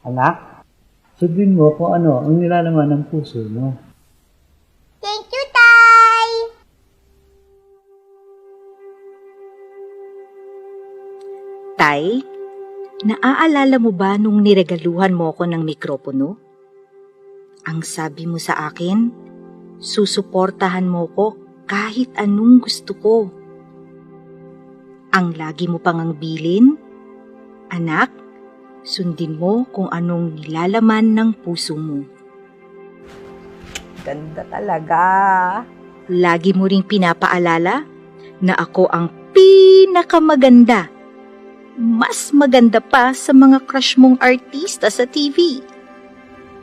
Anak, sabihin mo kung ano ang nilalaman ng puso mo. Thank you, Tay! Tay, naaalala mo ba nung niregaluhan mo ko ng mikropono? Ang sabi mo sa akin, susuportahan mo ko kahit anong gusto ko. Ang lagi mo pang ang bilin, anak, sundin mo kung anong nilalaman ng puso mo. Ganda talaga. Lagi mo ring pinapaalala na ako ang pinakamaganda. Mas maganda pa sa mga crush mong artista sa TV.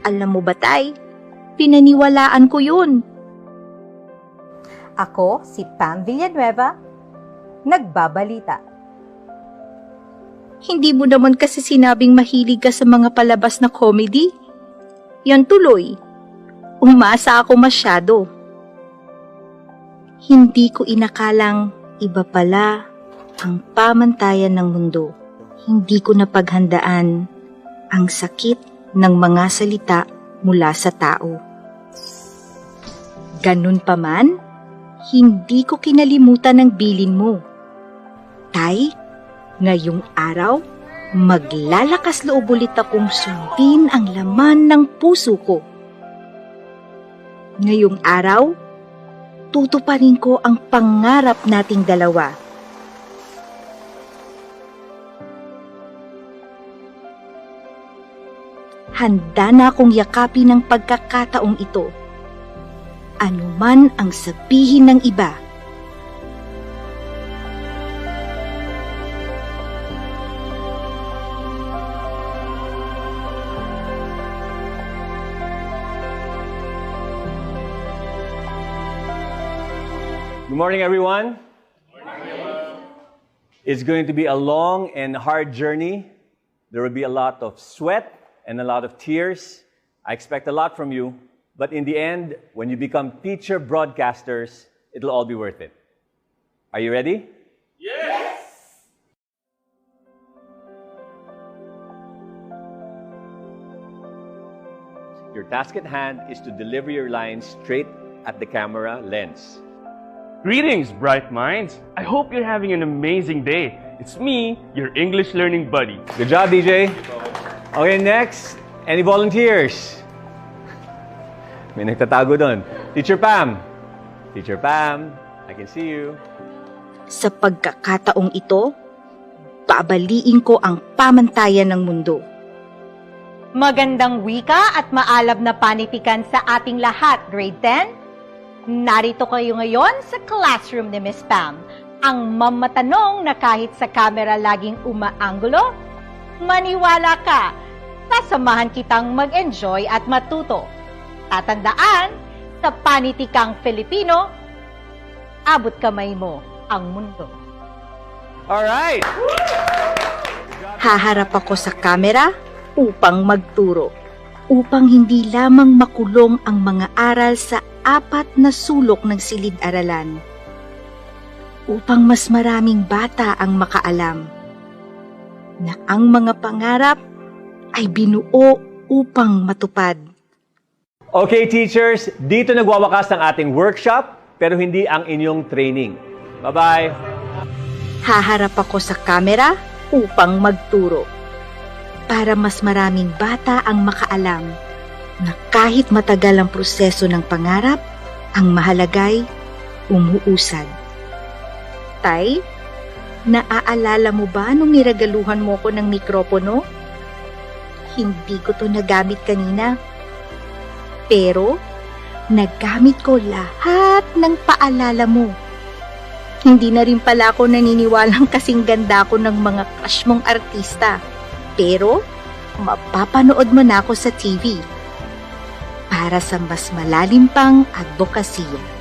Alam mo ba, Tay? Pinaniwalaan ko yun. Ako, si Pam Villanueva, nagbabalita. Hindi mo naman kasi sinabing mahilig ka sa mga palabas na comedy. Yan tuloy. Umasa ako masyado. Hindi ko inakalang iba pala ang pamantayan ng mundo. Hindi ko napaghandaan ang sakit ng mga salita mula sa tao. Ganun pa man, hindi ko kinalimutan ang bilin mo. Tay, ngayong araw, maglalakas loob ulit akong sundin ang laman ng puso ko. Ngayong araw, tutuparin ko ang pangarap nating dalawa. Handa na akong yakapin ng pagkakataong ito. Ano man ang sabihin ng iba. Good morning, everyone. It's going to be a long and hard journey. There will be a lot of sweat and a lot of tears. I expect a lot from you. But in the end, when you become teacher broadcasters, it'll all be worth it. Are you ready? Yes! Your task at hand is to deliver your lines straight at the camera lens. Greetings, bright minds! I hope you're having an amazing day. It's me, your English learning buddy. Good job, DJ. Okay, next. Any volunteers? May nagtatago doon. Teacher Pam. Teacher Pam, I can see you. Sa pagkakataong ito, babaliin ko ang pamantayan ng mundo. Magandang wika at maalab na panitikan sa ating lahat, grade 10. Narito kayo ngayon sa classroom ni Miss Pam. Ang mamatanong na kahit sa camera laging umaanggulo, maniwala ka, sasamahan kitang mag-enjoy at matuto. Tatandaan, sa panitikang Filipino, abot kamay mo ang mundo. Alright! Haharap ako sa kamera upang magturo. Upang hindi lamang makulong ang mga aral sa 4 na sulok ng silid-aralan. Upang mas maraming bata ang makaalam na ang mga pangarap ay binuo upang matupad. Okay, teachers, dito nagwawakas ang ating workshop, pero hindi ang inyong training. Bye-bye! Haharap ako sa kamera upang magturo. Para mas maraming bata ang makaalam na kahit matagal ang proseso ng pangarap, ang mahalagay umuusad. Tay, naaalala mo ba nung niregaluhan mo ko ng mikropono? Hindi ko to nagamit kanina. Pero, nagamit ko lahat ng paalala mo. Hindi na rin pala ako naniniwalang kasing ganda ko ng mga crush mong artista. Pero, mapapanood mo na ako sa TV para sa mas malalim pang advokasya.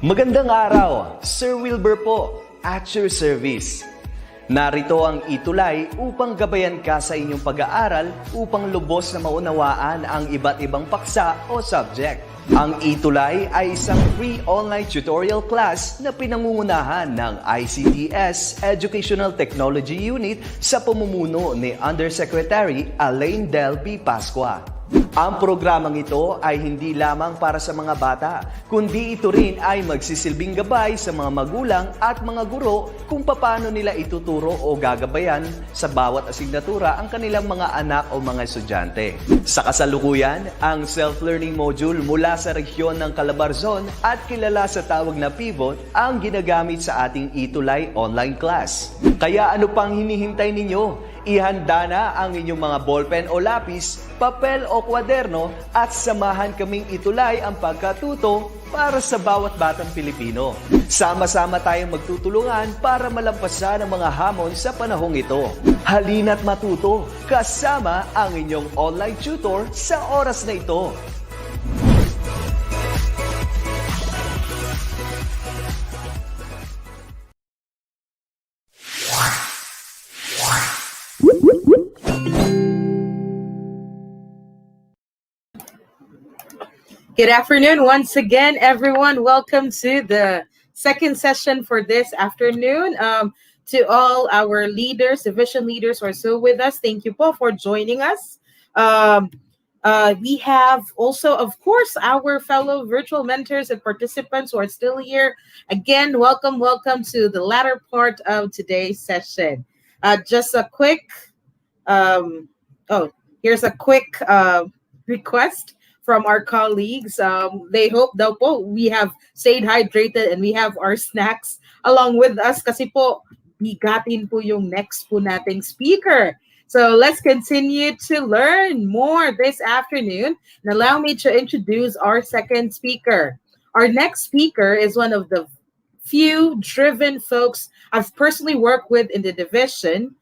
Magandang araw, Sir Wilbur po, at your service. Narito ang itulay upang gabayan ka sa inyong pag-aaral upang lubos na maunawaan ang iba't ibang paksa o subject. Ang itulay ay isang free online tutorial class na pinangungunahan ng ICTS Educational Technology Unit sa pamumuno ni Undersecretary Alain Del P. Pascua. Ang programang ito ay hindi lamang para sa mga bata, kundi ito rin ay magsisilbing gabay sa mga magulang at mga guro kung paano nila ituturo o gagabayan sa bawat asignatura ang kanilang mga anak o mga estudyante. Sa kasalukuyan, ang self-learning module mula sa rehiyon ng Calabarzon at kilala sa tawag na Pivot ang ginagamit sa ating itulay online class. Kaya ano pang hinihintay ninyo? Ihanda na ang inyong mga ballpen o lapis, papel o kwaderno at samahan kaming itulay ang pagkatuto para sa bawat batang Pilipino. Sama-sama tayong magtutulungan para malampasan ang mga hamon sa panahong ito. Halina't matuto kasama ang inyong online tutor sa oras na ito. Good afternoon once again, everyone. Welcome to the second session for this afternoon. To all our leaders, division leaders who are still with us, thank you po for joining us. We have also, of course, our fellow virtual mentors and participants who are still here. Again, welcome to the latter part of today's session. Just a quick, here's a quick request from our colleagues. They hope daw po we have stayed hydrated and we have our snacks along with us kasi po bigatin po yung next po nating speaker. So let's continue to learn more this afternoon and allow me to introduce our second speaker. Our next speaker is one of the few driven folks I've personally worked with in the division.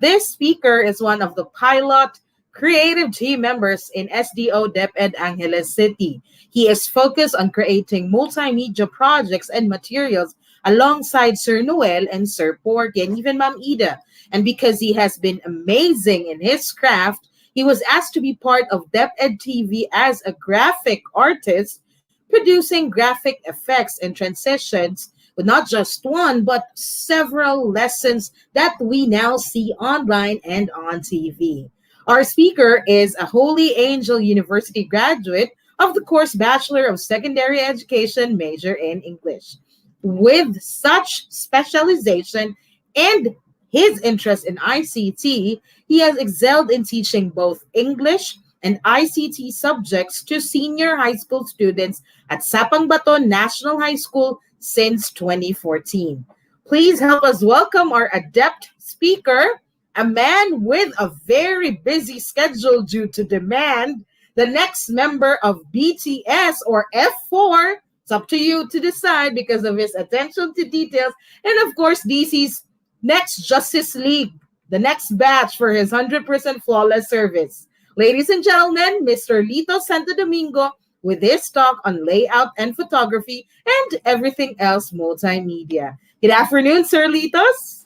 This speaker is one of the pilot creative team members in SDO DepEdAngeles City. He is focused on creating multimedia projects and materials alongside Sir Noel and Sir Porky and even Ma'am Ida. And because he has been amazing in his craft, he was asked to be part of DepEd TV as a graphic artist, producing graphic effects and transitions with not just one, but several lessons that we now see online and on TV. Our speaker is a Holy Angel University graduate of the course Bachelor of Secondary Education major in English. With such specialization and his interest in ICT, he has excelled in teaching both English and ICT subjects to senior high school students at Sapang Bato National High School since 2014. Please help us welcome our adept speaker, a man with a very busy schedule due to demand, the next member of BTS or F4. It's up to you to decide because of his attention to details. And of course, DC's next Justice League, the next batch for his 100% flawless service. Ladies and gentlemen, Mr. Lithos Sto Domingo with his talk on layout and photography and everything else multimedia. Good afternoon, Sir Lithos.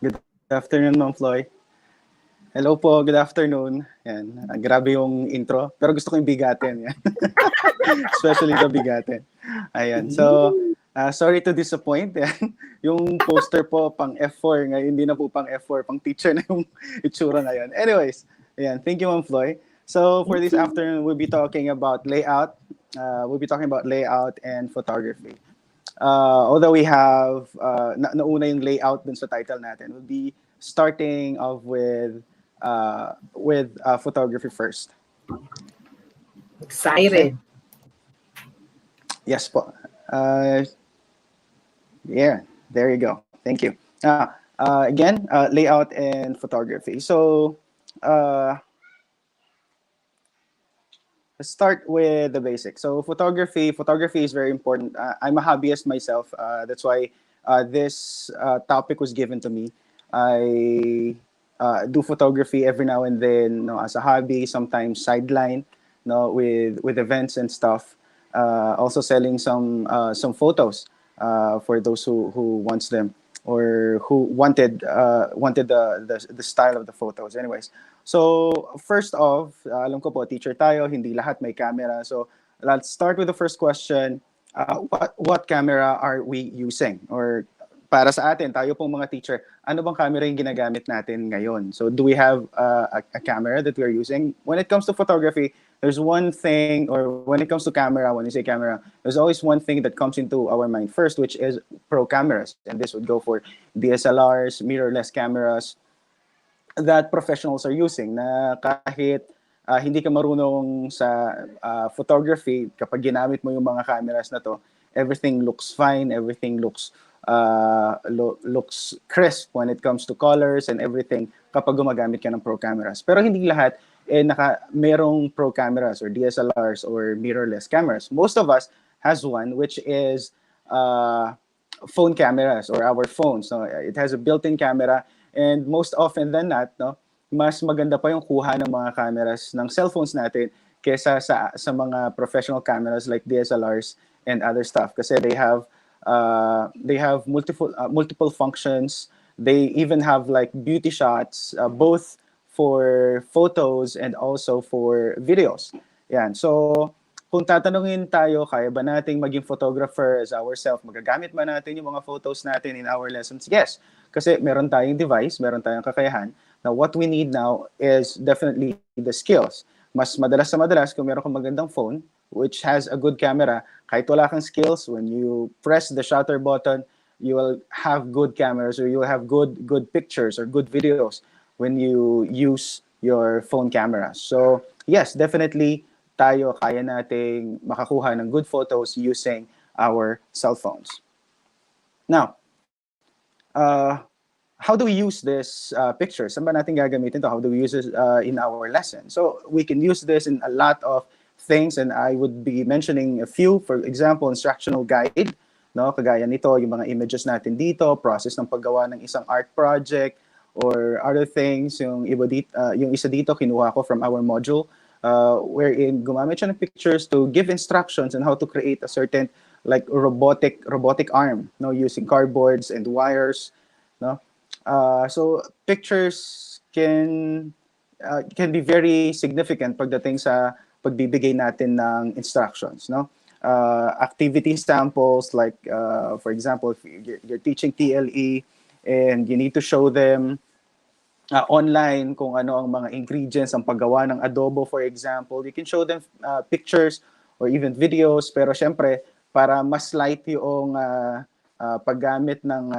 Good afternoon, Ma'am Floy. Hello po, good afternoon. Yan. Grabe yung intro, pero gusto ko yung bigatin. Yan. Especially the bigatin. Ayan. So, sorry to disappoint. Yan. Yung poster po pang F4, ngayon hindi na po pang F4, pang teacher na yung itsura ngayon. Anyways, ayan. Thank you, Ma'am Floy. So, for this afternoon, we'll be talking about layout. Layout and photography. Although we have nauna yung layout dun sa title natin, we'll be starting off with photography first. Excited. Yes po. Yeah, there you go. Thank you. Again, layout and photography. So, let's start with the basics. So photography is very important. I'm a hobbyist myself. That's why this topic was given to me. I do photography every now and then, as a hobby, sometimes sideline, with events and stuff. Also selling some photos for those who wants them or who wanted the style of the photos. Anyways, so first off, alam ko po teacher tayo, hindi lahat may camera. So let's start with the first question. What camera are we using? Or para sa atin, tayo pong mga teacher, ano bang camera yung ginagamit natin ngayon? So do we have a camera that we are using? When it comes to photography, there's one thing, or when it comes to camera, when you say camera, there's always one thing that comes into our mind first, which is pro cameras. And this would go for DSLRs, mirrorless cameras that professionals are using, na kahit hindi ka marunong sa photography, kapag ginamit mo yung mga cameras na to, everything looks fine, everything looks crisp when it comes to colors and everything kapag gumagamit ka ng pro cameras. Pero hindi lahat merong pro cameras or DSLRs or mirrorless cameras. Most of us has one, which is phone cameras or our phones. No? It has a built-in camera, and most often than not, no, mas maganda pa yung kuha ng mga cameras ng cellphones natin kesa sa mga professional cameras like DSLRs and other stuff, kasi they have multiple functions. They even have like beauty shots, both for photos and also for videos. Yan. So kung tatanungin tayo, kaya ba nating maging photographer as ourselves? Magagamit ba natin yung mga photos natin in our lessons? Yes. Kasi meron tayong device, meron tayong kakayahan. Now, what we need now is definitely the skills. Mas madalas sa madalas, kung meron kang magandang phone, which has a good camera, kahit wala kang skills, when you press the shutter button, you will have good cameras, or you will have good pictures or good videos when you use your phone camera. So, yes, definitely, tayo kaya nating makakuha ng good photos using our cell phones. Now, how do we use this picture? Saan ba natin gagamitin to? How do we use this in our lesson? So we can use this in a lot of things, and I would be mentioning a few. For example, instructional guide, no? Kagaya nito, yung mga images natin dito, process ng paggawa ng isang art project, or other things. Yung isa dito, kinuha ko from our module, wherein gumamit siya ng pictures to give instructions on how to create a certain like robotic arm, no, using cardboards and wires, no. So pictures can be very significant pagdating sa pagbibigay natin ng instructions, no. Activity samples, like for example, if you're teaching TLE and you need to show them online kung ano ang mga ingredients ang paggawa ng adobo, for example, you can show them pictures or even videos. Pero syempre, para mas light yung paggamit ng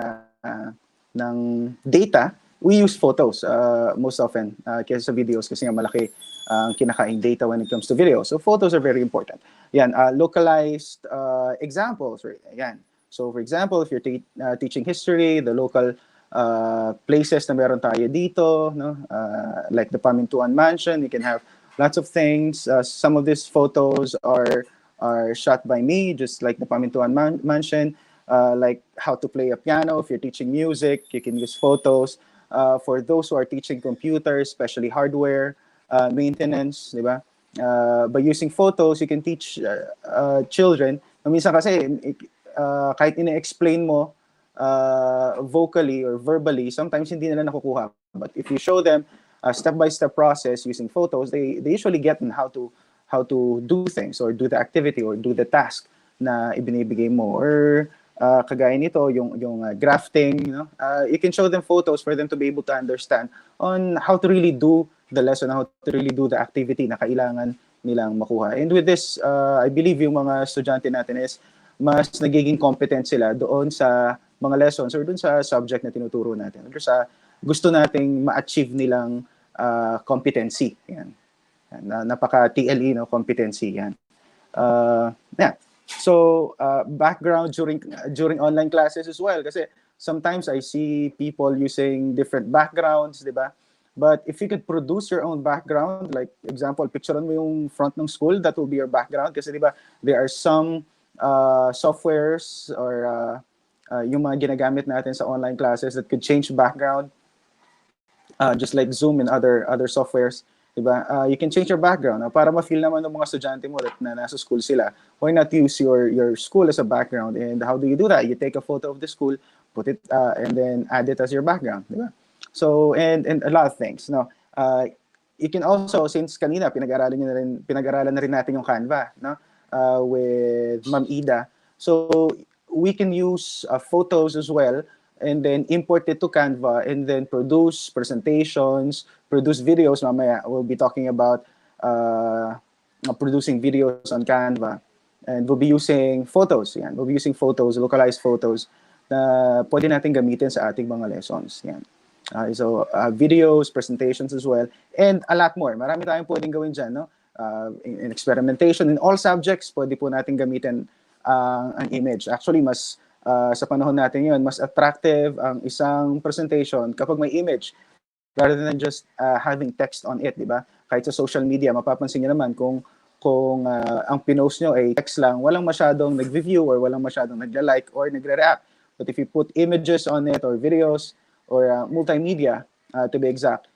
data, we use photos most often kaysa sa videos, kasi nga malaki ang kinakaing data when it comes to videos. So photos are very important. Yan, localized examples. Right? Yan. So for example, if you're teaching history, the local places na meron tayo dito, no? Like the Pamintuan Mansion, you can have lots of things. Some of these photos are shot by me, just like the Pamintuan Mansion. Like how to play a piano. If you're teaching music, you can use photos. For those who are teaching computers, especially hardware maintenance, di ba? By using photos, you can teach children. Minsan kasi, kahit ina-explain mo vocally or verbally, sometimes hindi nila nakukuha. But if you show them a step-by-step process using photos, they usually get on how to do things, or do the activity, or do the task na ibinibigay mo. Or kagaya nito, yung grafting, you know? You can show them photos for them to be able to understand on how to really do the lesson, how to really do the activity na kailangan nilang makuha. And with this, I believe yung mga estudyante natin is mas nagiging competent sila doon sa mga lessons or doon sa subject na tinuturo natin, or sa gusto nating ma-achieve nilang competency. Yan. Napaka-TLE, no? Competency. Yan. Yeah. So, background during online classes as well, kasi sometimes I see people using different backgrounds, di ba? But if you could produce your own background, like example, picturean mo yung front ng school, that will be your background, kasi di ba, there are some softwares or yung mga ginagamit natin sa online classes that could change background, just like Zoom and other softwares. Diba? You can change your background para ma-feel naman ng mga estudyante mo na nasa school sila. Why not use your school as a background? And how do you do that? You take a photo of the school, put it, and then add it as your background. Diba? So, and a lot of things. No? You can also, since kanina, pinag-aralan na rin natin yung Canva, no? With Ma'am Ida. So, we can use photos as well, and then import it to Canva, and then produce presentations, produce videos. Mamaya, we'll be talking about producing videos on Canva. And we'll be using photos. Yan. We'll be using photos, localized photos, na pwede natin gamitin sa ating mga lessons. Yan. So, videos, presentations as well, and a lot more. Marami tayong pwedeng gawin dyan, no? In experimentation, in all subjects, pwede po natin gamitin ang image. Actually, mas sa panahon natin yun, mas attractive ang isang presentation kapag may image rather than just having text on it, di ba? Kahit sa social media, mapapansin niyo naman kung ang pinost nyo ay text lang, walang masyadong nag-view or walang masyadong nagla-like or nagre-react. But if you put images on it or videos or multimedia, to be exact,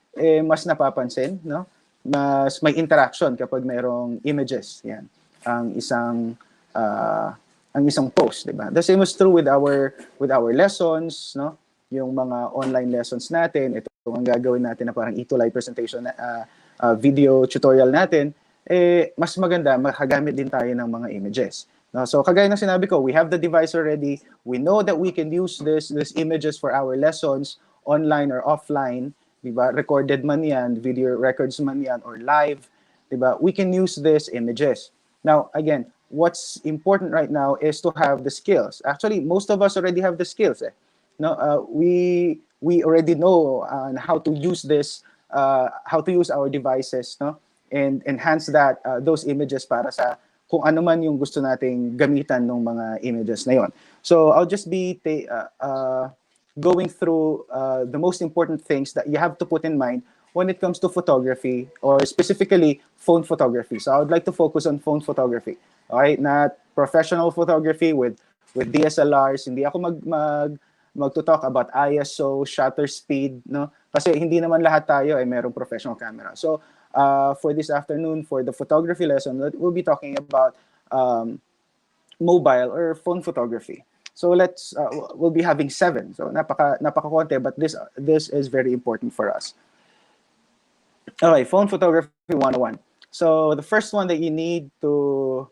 mas napapansin, no? Mas may interaction kapag mayroong images. Yan. Ang isang post, di ba? The same is true with our lessons, no? Yung mga online lessons natin, ito ang gagawin natin na parang e-live presentation, video tutorial natin, mas maganda, makagamit din tayo ng mga images. No? So, kagaya ng sinabi ko, we have the device already. We know that we can use this images for our lessons, online or offline, di ba? Recorded man yan, video records man yan, or live, di ba? We can use these images. Now, again, what's important right now is to have the skills. Actually, most of us already have the skills. No, we already know how to use this, how to use our devices, no, and enhance that those images para sa kung ano man yung gusto nating gamitan ng mga images na yon. So I'll just be going through the most important things that you have to put in mind when it comes to photography, or specifically phone photography. So I would like to focus on phone photography. Okay, not professional photography with DSLRs. Hindi ako magto-talk about ISO, shutter speed, no? Kasi hindi naman lahat tayo ay merong professional camera. So for this afternoon, for the photography lesson, we'll be talking about mobile or phone photography. So we'll be having 7. So napaka-konti, but this is very important for us. Okay, phone photography 101. So the first one that you need to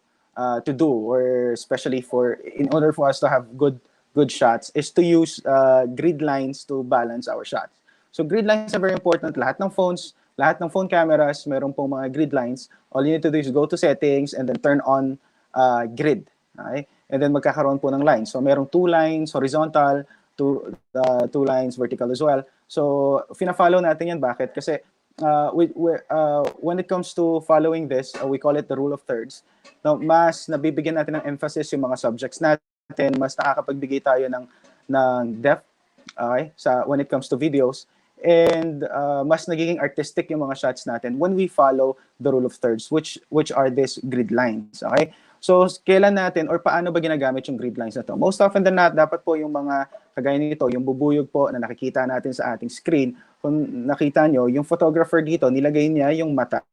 do, or especially in order for us to have good shots, is to use grid lines to balance our shots. So grid lines are very important. Lahat ng phone cameras, meron pong mga grid lines. All you need to do is go to settings and then turn on grid. Okay? And then magkakaroon po ng lines. So merong 2 lines horizontal, 2 lines vertical as well. So fina-follow natin yan. Bakit? Kasi when it comes to following this, we call it the rule of thirds. No, mas nabibigyan natin ng emphasis yung mga subjects natin, mas nakakapagbigay tayo ng depth, okay, when it comes to videos, and mas nagiging artistic yung mga shots natin when we follow the rule of thirds, which are these grid lines. Okay, so kailan natin or paano ba ginagamit yung grid lines na to? Most often than not, dapat po yung mga kagaya nito, yung bubuyog po na nakikita natin sa ating screen. Kung nakita nyo, yung photographer dito, nilagay niya yung mata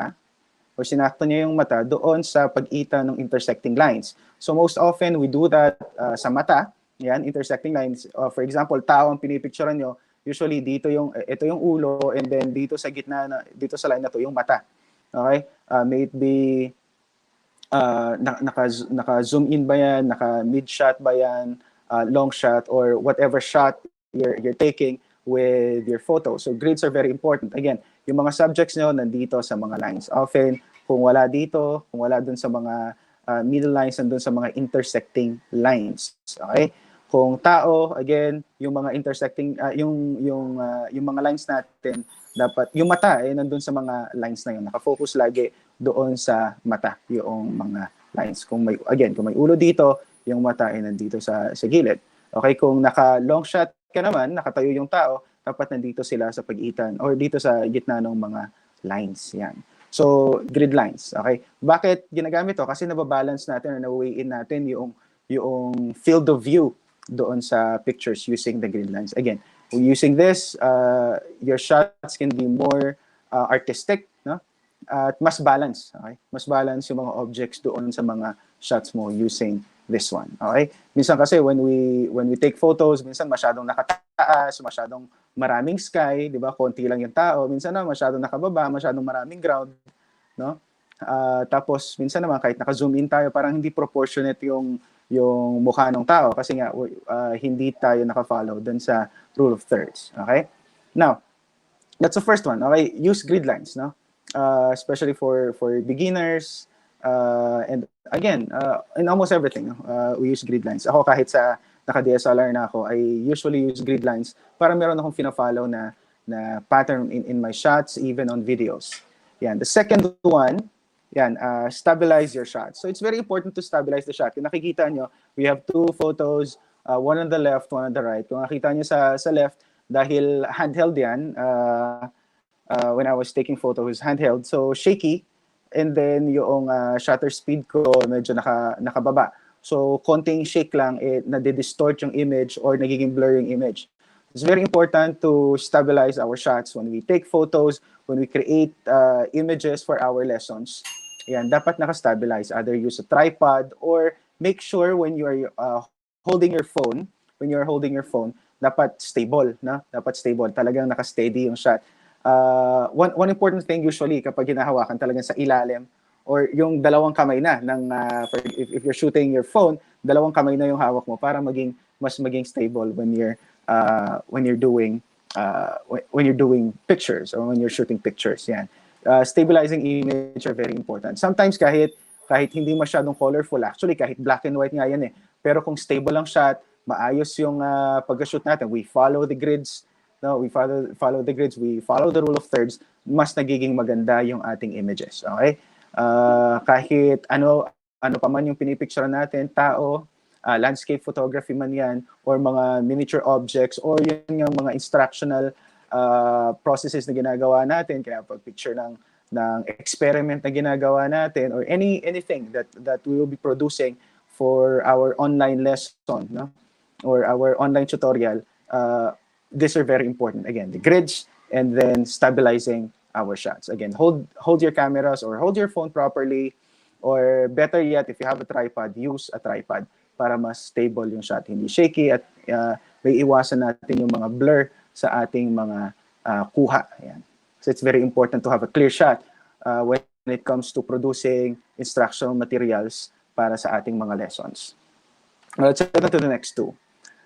o sinakto niya yung mata doon sa pagitan ng intersecting lines. So most often, we do that sa mata, yan, intersecting lines. For example, tao ang pinipicturean nyo, usually ito yung ulo, and then dito sa gitna, dito sa line na to, yung mata. Okay? May it be, naka-zoom in ba yan, naka-mid shot ba yan, long shot, or whatever shot you're taking with your photo. So grids are very important. Again, yung mga subjects nyo nandito sa mga lines. Often, kung wala dito, kung wala dun sa mga middle lines, nandun sa mga intersecting lines. Okay? Kung tao, again, yung mga intersecting, yung mga lines natin, dapat, yung mata, nandun sa mga lines na yun. Nakafocus lagi doon sa mata, yung mga lines. Kung may ulo dito, yung mata ay nandito sa gilid. Okay, kung naka-long shot ka naman, nakatayo yung tao, dapat nandito sila sa pagitan or dito sa gitna ng mga lines. Yan. So, grid lines. Okay? Bakit ginagamit to? Kasi nababalance natin or na-weigh in natin yung field of view doon sa pictures using the grid lines. Again, using this, your shots can be more artistic, no? at mas balance, okay? Mas balance yung mga objects doon sa mga shots mo using this one, okay? Minsan kasi when we take photos, minsan masyadong nakataas, masyadong maraming sky, 'di ba? Konti lang yung tao. Minsan na masyadong nakababa, masyadong maraming ground, no? Tapos minsan naman kahit naka-zoom in tayo, parang hindi proportionate yung mukha ng tao kasi nga hindi tayo naka-follow dun sa rule of thirds, okay? Now, that's the first one, okay? Use grid lines, no? Especially for beginners, and again, in almost everything, we use grid lines. Ako kahit sa naka-DSLR na ako, I usually use grid lines para meron akong fina-follow na pattern in my shots, even on videos. Yan. The second one, yan, stabilize your shot. So it's very important to stabilize the shot. Kung nakikita nyo, we have two photos, one on the left, one on the right. Kung nakikita nyo sa left, dahil handheld yan, when I was taking photos, handheld, so shaky, and then yung shutter speed ko medyo nakababa. So konting shake lang, nade-distort yung image or nagiging blur yung image. It's very important to stabilize our shots when we take photos, when we create images for our lessons. Yan, dapat naka-stabilize. Either use a tripod or make sure when you are holding your phone, dapat stable, na? Dapat stable. Talagang naka-steady yung shot. One important thing usually kapag hinahawakan talagang sa ilalim or yung dalawang kamay na if you're shooting your phone, dalawang kamay na yung hawak mo para mas maging stable when you're doing pictures or when you're shooting pictures. Yan. Stabilizing image are very important. Sometimes kahit hindi masyadong colorful, actually kahit black and white nga yan eh. Pero kung stable ang shot, maayos yung pag-shoot natin, we follow the grids. No, we follow the grids, we follow the rule of thirds, mas nagiging maganda yung ating images. Okay? Kahit ano pa man yung pinipicture natin, tao, landscape photography man yan, or mga miniature objects, or yung mga instructional processes na ginagawa natin, kaya pag-picture ng experiment na ginagawa natin, or anything that we will be producing for our online lesson, no? Or our online tutorial, these are very important. Again, the grids and then stabilizing our shots. Again, hold your cameras or hold your phone properly, or better yet, if you have a tripod, use a tripod para mas stable yung shot, hindi shaky at may iwasan natin yung mga blur sa ating mga kuha. Ayan. So it's very important to have a clear shot when it comes to producing instructional materials para sa ating mga lessons. Let's get on to the next two.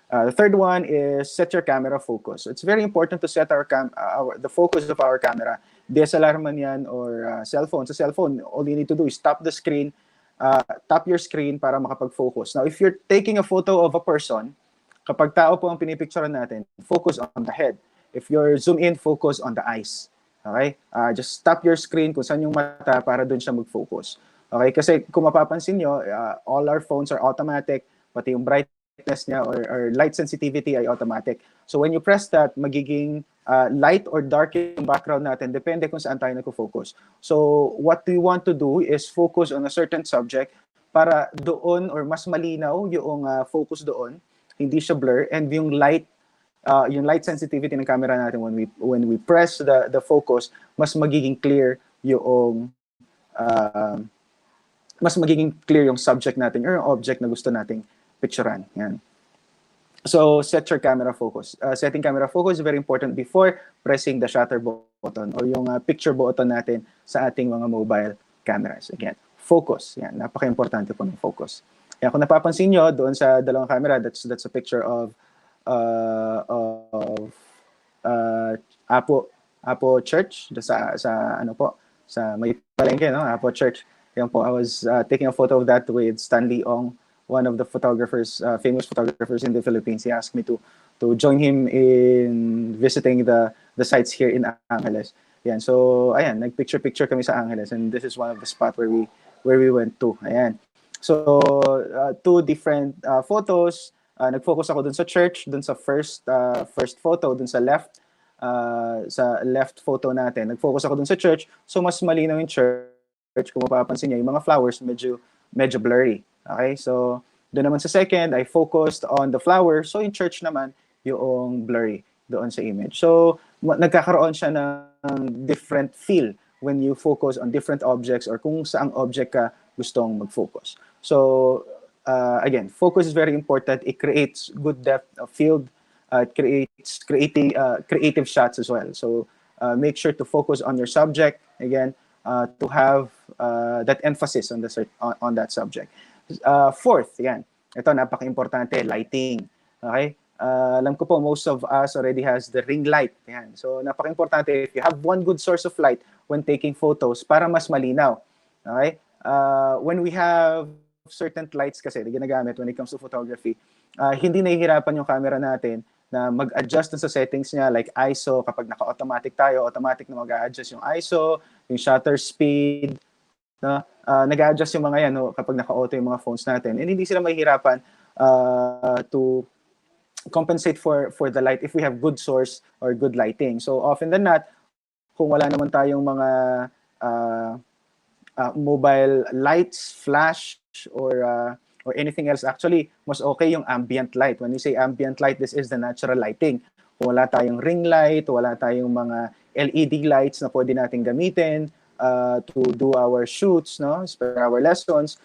The third one is set your camera focus. So it's very important to set the focus of our camera. DSLR man yan or cellphone. Sa cellphone, all you need to do is tap your screen para makapag-focus. Now, if you're taking a photo of a person, kapag tao po ang pinipicturean natin, focus on the head. If you're zoom in, focus on the eyes. Okay? Just tap your screen kung saan yung mata para doon siya mag-focus. Okay? Kasi kung mapapansin nyo, all our phones are automatic, pati yung brightness niya or light sensitivity ay automatic. So when you press that, magiging light or dark yung background natin, depende kung saan tayo nagpo-focus. So what we want to do is focus on a certain subject para doon or mas malinaw yung focus doon, hindi siya blur, and yung light sensitivity ng camera natin when we press the focus, mas magiging clear yung subject natin or yung object na gusto nating picturean. Yan. So set your camera focus. Setting camera focus is very important before pressing the shutter button or yung picture button natin sa ating mga mobile cameras. Again, focus. Yan, napaka-importante po ng focus. Yan, kung napapansin nyo, doon sa dalawang camera, that's a picture of Apo Church sa may palengke, no? Apo Church. Yan po, I was taking a photo of that with Stanley Ong, one of the photographers, famous photographers in the Philippines. He asked me to join him in visiting the sites here in Angeles. Yan, so ayan, nagpicture kami sa Angeles, and this is one of the spots where we went to. Ayan. So two different photos. Nag-focus ako dun sa church, dun sa first photo, dun sa left photo natin. Nag-focus ako dun sa church, so mas malinaw yung church. Kung mapapansin niyo, yung mga flowers medyo blurry. Okay? So, doon naman sa second, I focused on the flowers. So, yung church naman, yung blurry doon sa image. So, nagkakaroon siya ng different feel when you focus on different objects or kung saang object ka gustong mag-focus. So, again, focus is very important. It creates good depth of field. It creates creative shots as well. So, make sure to focus on your subject, again, to have that emphasis on, on that subject. Fourth, yan. Ito, napaka-importante, lighting. Okay? Alam ko po, most of us already has the ring light. Yan. So, napaka-importante, if you have one good source of light when taking photos, para mas malinaw. Okay? When we have certain lights kasi na ginagamit when it comes to photography, hindi nahihirapan yung camera natin na mag-adjust sa settings niya, like ISO. Kapag naka-automatic tayo, automatic na mag-a-adjust yung ISO, yung shutter speed, no? Nag-a-adjust yung mga yan, no? Kapag naka-auto yung mga phones natin. And hindi sila mahihirapan to compensate for the light if we have good source or good lighting. So often than not, kung wala naman tayong mga mobile lights, flash, or anything else, actually, mas okay yung ambient light. When we say ambient light, this is the natural lighting. Kung wala tayong ring light, wala tayong mga LED lights na pwede natin gamitin to do our shoots, no, for our lessons,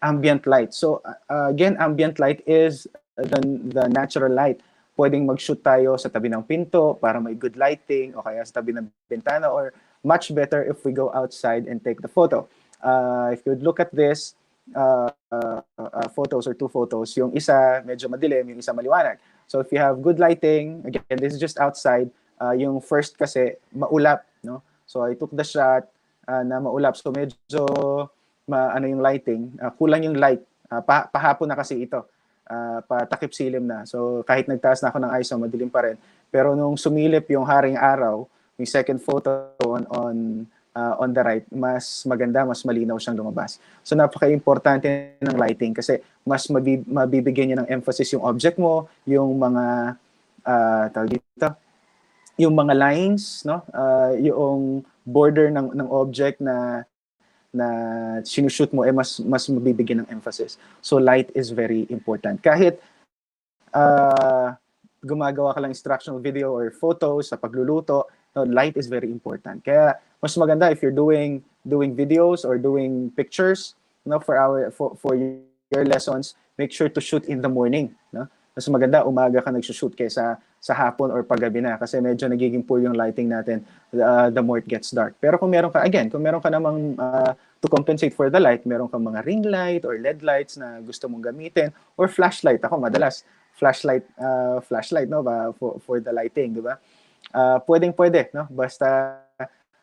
ambient light. So again, ambient light is the natural light. Pwedeng mag-shoot tayo sa tabi ng pinto para may good lighting, o kaya sa tabi ng bintana, or much better if we go outside and take the photo. If you look at this, photos or two photos, yung isa medyo madilim, yung isa maliwanag. So if you have good lighting, again, this is just outside, yung first kasi maulap, no? So I took the shot na maulap. So medyo ano yung lighting, kulang yung light. Pahapon na kasi ito. Patakip silim na. So kahit nagtaas na ako ng ISO, madilim pa rin. Pero nung sumilip yung haring araw, yung second photo on the right, mas maganda, mas malinaw siyang lumabas. So napaka-importante ng lighting kasi mas mabibigyan niya ng emphasis yung object mo, yung mga tawag dito, yung mga lines, no? Yung border ng object na sinushoot mo, mas mabibigyan ng emphasis. So light is very important. Kahit gumagawa ka lang instructional video or photos sa pagluluto, no, light is very important. Kaya mas maganda if you're doing videos or doing pictures, no, for your lessons, make sure to shoot in the morning, no? Mas maganda umaga ka nagsushoot kaysa sa hapon or paggabi na kasi medyo nagiging poor yung lighting natin the more it gets dark. Pero kung meron ka namang to compensate for the light, meron kang mga ring light or LED lights na gusto mong gamitin, or flashlight. Ako madalas flashlight, no, for the lighting, di ba? Pwede, no? Basta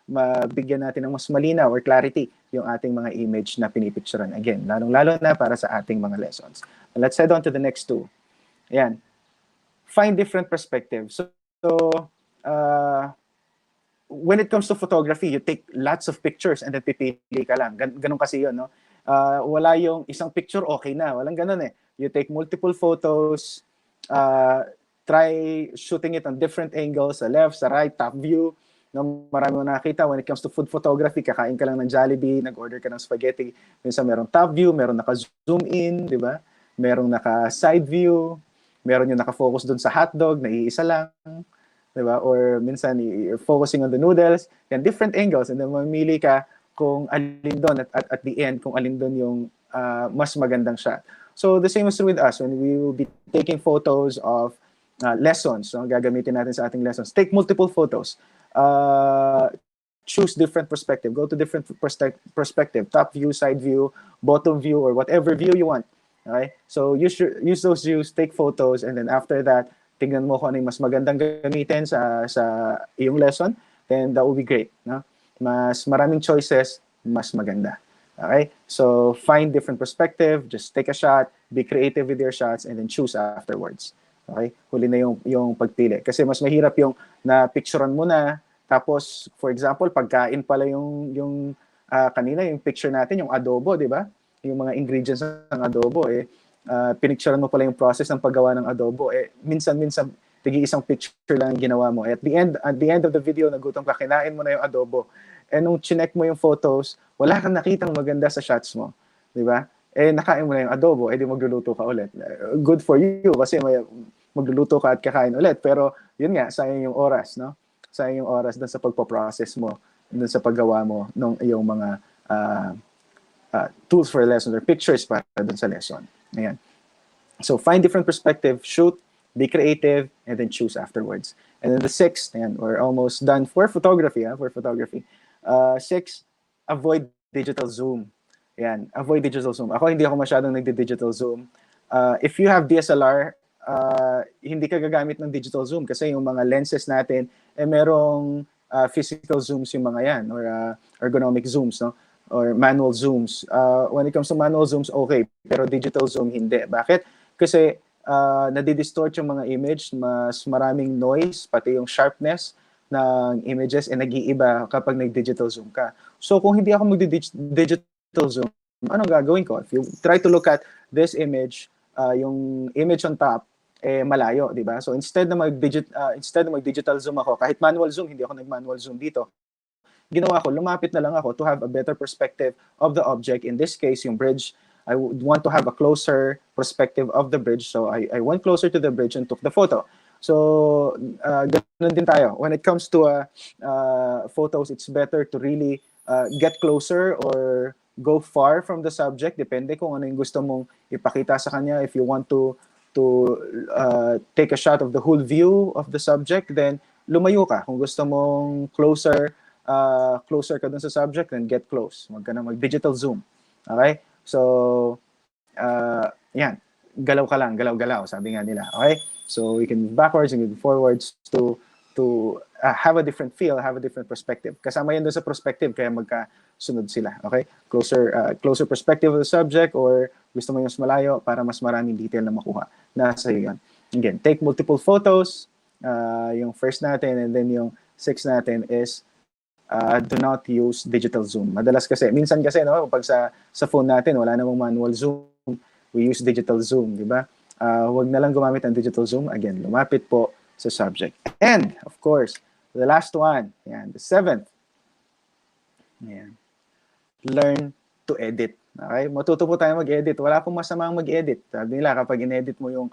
mabigyan natin ng mas malinaw or clarity yung ating mga image na pinipicturean. Again, lalong-lalo na para sa ating mga lessons. Let's head on to the next two. Ayan. Find different perspectives. So when it comes to photography, you take lots of pictures and then pipili ka lang. Ganun kasi yun, no? Wala yung isang picture, okay na. Walang ganun eh. You take multiple photos, try shooting it on different angles, sa left, sa right, top view. No, marami mo nakita when it comes to food photography, kakain ka lang ng Jollibee, nag-order ka ng spaghetti, minsan merong top view, merong naka-zoom in, di ba? Merong naka-side view, meron yung naka-focus dun sa hotdog, na iisa lang, di ba? Or minsan, you're focusing on the noodles, yan, different angles, and then mamili ka kung alin doon at the end, kung alin doon yung mas magandang shot. So the same is true with us when we will be taking photos of lessons, no? Gagamitin natin sa ating lessons. Take multiple photos. Choose different perspective. Go to different perspective. Top view, side view, bottom view, or whatever view you want. Okay? So use those views, take photos, and then after that, tingnan mo kung ano yung mas magandang gamitin sa iyong lesson, then that will be great. No? Mas maraming choices, mas maganda. Okay? So find different perspective, just take a shot, be creative with your shots, and then choose afterwards. Okay? Huli na yung pagpili. Kasi mas mahirap yung na-picturean mo na, tapos, for example, pagkain pala yung kanina, yung picture natin, yung adobo, di ba? Yung mga ingredients ng adobo, pinicturean mo pala yung process ng paggawa ng adobo. Minsan, tigi isang picture lang ginawa mo. At the end of the video, nagutom ka, kinain mo na yung adobo. Nung chinek mo yung photos, wala kang nakitang maganda sa shots mo. Di ba? Nakain mo na yung adobo, di magluluto ka ulit. Good for you, kasi magluluto ka at kakain ulit. Pero, yun nga, sayang yung oras, no? Sayang yung oras dun sa pagpaprocess mo dun sa paggawa mo ng iyong mga tools for lessons or pictures para dun sa lesson. Ayan. So find different perspective, shoot, be creative, and then choose afterwards. And then the sixth, ayan, we're almost done for photography. For photography. Six, avoid digital zoom. Ayan, avoid digital zoom. Ako hindi ako masyadong nagdi-digital zoom. If you have DSLR, hindi ka gagamit ng digital zoom kasi yung mga lenses natin, merong physical zooms yung mga yan, or ergonomic zooms, no? Or manual zooms. When it comes to manual zooms, okay. Pero digital zoom, hindi. Bakit? Kasi nadidistort yung mga image, mas maraming noise, pati yung sharpness ng images, nag-iiba kapag nag-digital zoom ka. So kung hindi ako mag-digital zoom, anong gagawin ko? If you try to look at this image, yung image on top, malayo, di ba? So instead na mag-digital zoom ako, kahit manual zoom, hindi ako nag-manual zoom dito, ginawa ko, lumapit na lang ako to have a better perspective of the object. In this case, yung bridge, I would want to have a closer perspective of the bridge. So I went closer to the bridge and took the photo. So ganun din tayo. When it comes to photos, it's better to really get closer or go far from the subject. Depende kung ano yung gusto mong ipakita sa kanya. If you want to take a shot of the whole view of the subject, then lumayo ka. Kung gusto mong closer ka dun sa subject, then get close. Huwag ka na mag-digital zoom. Okay? So, yan. Galaw ka lang, galaw-galaw, sabi nga nila. Okay? So, we can move backwards and move forwards to have a different feel, have a different perspective. Kasama yan doon sa perspective, kaya magkasunod sila. Okay? Closer perspective of the subject, or gusto mo yung mas malayo para mas maraming detail na makuha. Nasa iyo yan. Again, take multiple photos. Yung first natin, and then yung sixth natin is do not use digital zoom. Madalas kasi, minsan kasi, no, pag sa phone natin, wala namang manual zoom, we use digital zoom, di ba? Huwag na lang gumamit ng digital zoom. Again, lumapit po sa subject. And, of course, the last one, yan, the seventh, yan, learn to edit. Okay? Matuto po tayo mag-edit. Wala pong masamang mag-edit. Sabi nila, kapag in-edit mo yung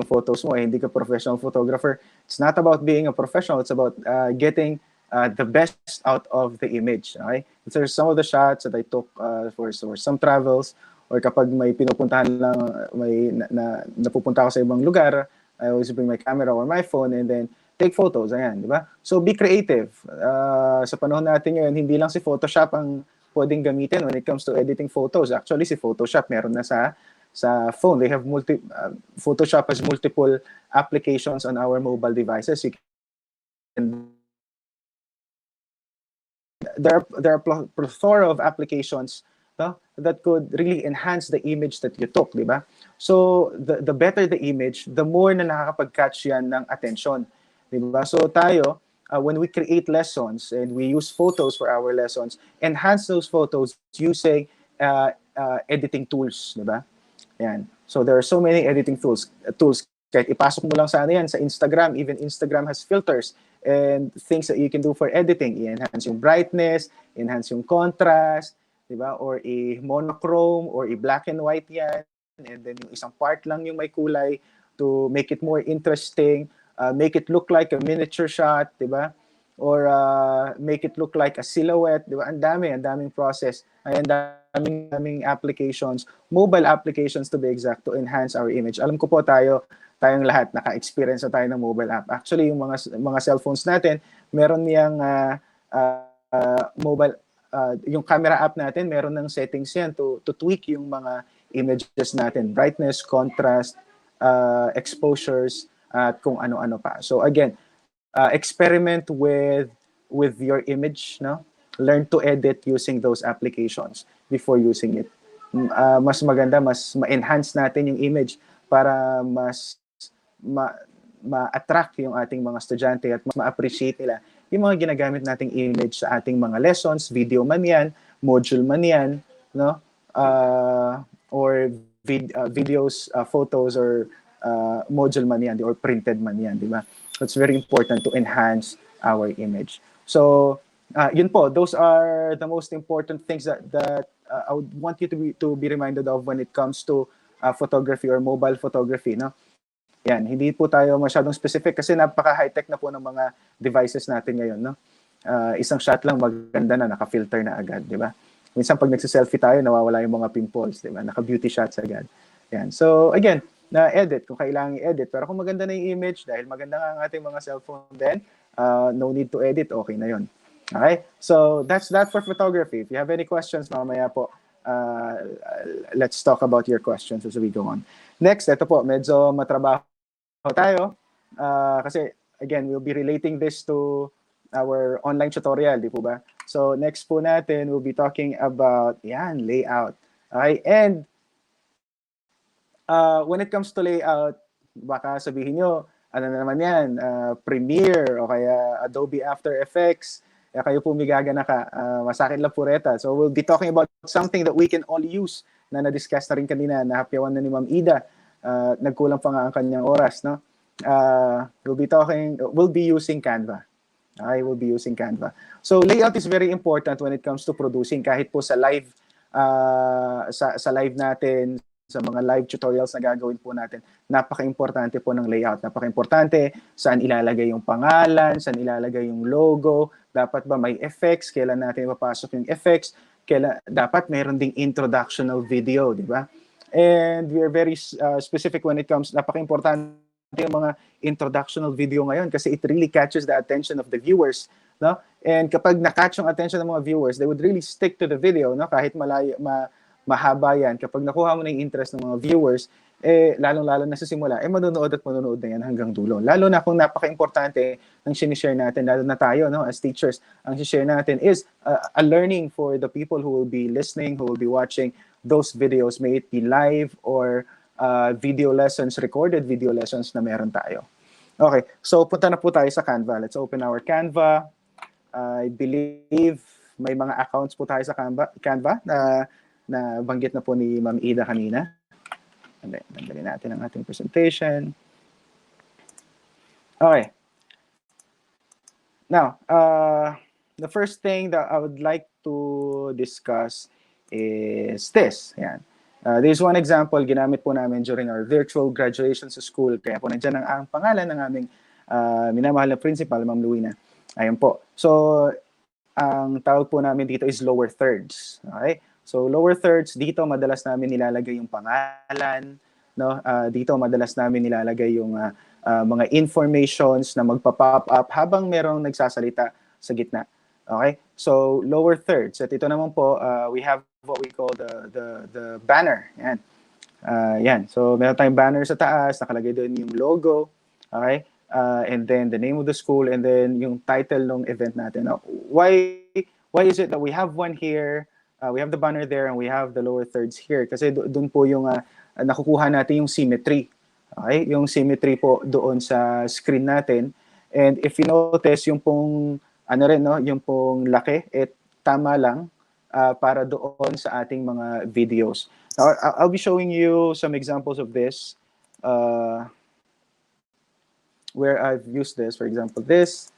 photos mo, hindi ka professional photographer. It's not about being a professional. It's about getting the best out of the image. Okay? So some of the shots that I took for some travels, or kapag may pinupuntahan lang, napupunta ako sa ibang lugar, I always bring my camera or my phone and then take photos. Ayan, di ba? So be creative. Sa panahon natin ngayon, hindi lang si Photoshop ang pwedeng gamitin when it comes to editing photos. Actually, si Photoshop meron na sa phone. They have Photoshop has multiple applications on our mobile devices. You can there are plethora of applications, no, that could really enhance the image that you took, di ba? So the better the image, the more na nakakapag-catch yan ng attention, di ba? So tayo, when we create lessons and we use photos for our lessons, enhance those photos using editing tools, di ba? Yan. So there are so many editing tools. Kahit ipasok mo lang sa yan, sa Instagram, even Instagram has filters and things that you can do for editing. I-enhance yung brightness, enhance yung contrast, di ba? Or i-monochrome, or i-black and white yan. And then yung isang part lang yung may kulay to make it more interesting, make it look like a miniature shot, di ba? Or make it look like a silhouette, di ba? Ang daming process. Ay, ang daming applications, mobile applications to be exact, to enhance our image. Alam ko po tayong lahat naka-experience na tayo ng mobile app. Actually, yung mga cellphones natin, meron niyang mobile, yung camera app natin, meron ng settings yan to tweak yung mga images natin, brightness, contrast, exposures, at kung ano-ano pa. So again, experiment with your image, no? Learn to edit using those applications before using it. Mas maganda, mas ma-enhance natin yung image para mas ma-attract yung ating mga estudyante at mas ma-appreciate nila yung mga ginagamit nating image sa ating mga lessons, video man yan, module man yan, no? Or videos, photos, or module man yan, or printed man yan, di ba? So it's very important to enhance our image. So, yun po, those are the most important things that I would want you to be reminded of when it comes to photography or mobile photography, no? Yan, hindi po tayo masyadong specific kasi napaka-high-tech na po ng mga devices natin ngayon, no? isang shot lang maganda na, naka-filter na agad, di ba? Minsan pag nagsiselfie tayo, nawawala yung mga pimples, di ba? Naka-beauty shots agad. Yan. So again, na-edit kung kailangan i-edit. Pero kung maganda na yung image, dahil maganda nga ang ating mga cellphone then, no need to edit, okay na yun. Okay? So that's that for photography. If you have any questions, mamaya po, let's talk about your questions as we go on. Next, ito po, medyo matrabaho tayo. Kasi, again, we'll be relating this to our online tutorial, di po ba? So, next po natin, we'll be talking about, layout. Okay? And, when it comes to layout, baka sabihin nyo, ano na naman yan, Premiere o kaya Adobe After Effects, kayo po migaga na ka, masakit lang pureta. So we'll be talking about something that we can all use na na-discuss na rin kanina, nahapyawan na ni Ma'am Ida. Nagkulang pa nga ang kanyang oras, no? We'll be using Canva. Okay, we'll be using Canva. So layout is very important when it comes to producing, kahit po sa live, sa live natin, sa mga live tutorials na gagawin po natin, napaka-importante po ng layout. Napaka-importante saan ilalagay yung pangalan, saan ilalagay yung logo, dapat ba may effects, kailan natin mapasok yung effects, dapat mayroon ding introductional video, di ba? And we are very specific when it comes, napaka-importante yung mga introductional video ngayon kasi it really catches the attention of the viewers, no? And kapag na-catch yung attention ng mga viewers, they would really stick to the video, no? Kahit mahaba yan, kapag nakuha mo na yung interest ng mga viewers, lalong-lalo na sa simula, manonood na yan hanggang dulo. Lalo na kung napaka-importante ng sinishare natin, lalo na tayo, no, as teachers, ang sinishare natin is a learning for the people who will be listening, who will be watching those videos, may it be live or video lessons, recorded video lessons na meron tayo. Okay, so punta na po tayo sa Canva. Let's open our Canva. I believe may mga accounts po tayo sa Canva na banggit na po ni Ma'am Ida kanina. Tanggalin natin ang ating presentation. Okay. Now, the first thing that I would like to discuss is this. Ayan. This is one example, ginamit po namin during our virtual graduation sa school. Kaya po nandiyan ang pangalan ng aming minamahal na principal, Ma'am Luina. Ayun po. So, ang tawag po namin dito is lower thirds. Okay? So lower thirds, dito madalas namin nilalagay yung pangalan, no? Dito madalas namin nilalagay yung mga informations na magpa-pop up habang merong nagsasalita sa gitna. Okay? So lower thirds. At ito naman po, we have what we call the banner. Yan. Yan. So meron tayong banner sa taas, nakalagay doon yung logo. Okay? And then the name of the school and then yung title ng event natin. Now, why is it that we have one here? We have the banner there and we have the lower thirds here kasi doon po yung nakukuha natin yung symmetry. Okay? Yung symmetry po doon sa screen natin. And if you notice, yung pong yung pong laki, tama lang para doon sa ating mga videos. Now, I'll be showing you some examples of this where I've used this. For example, this.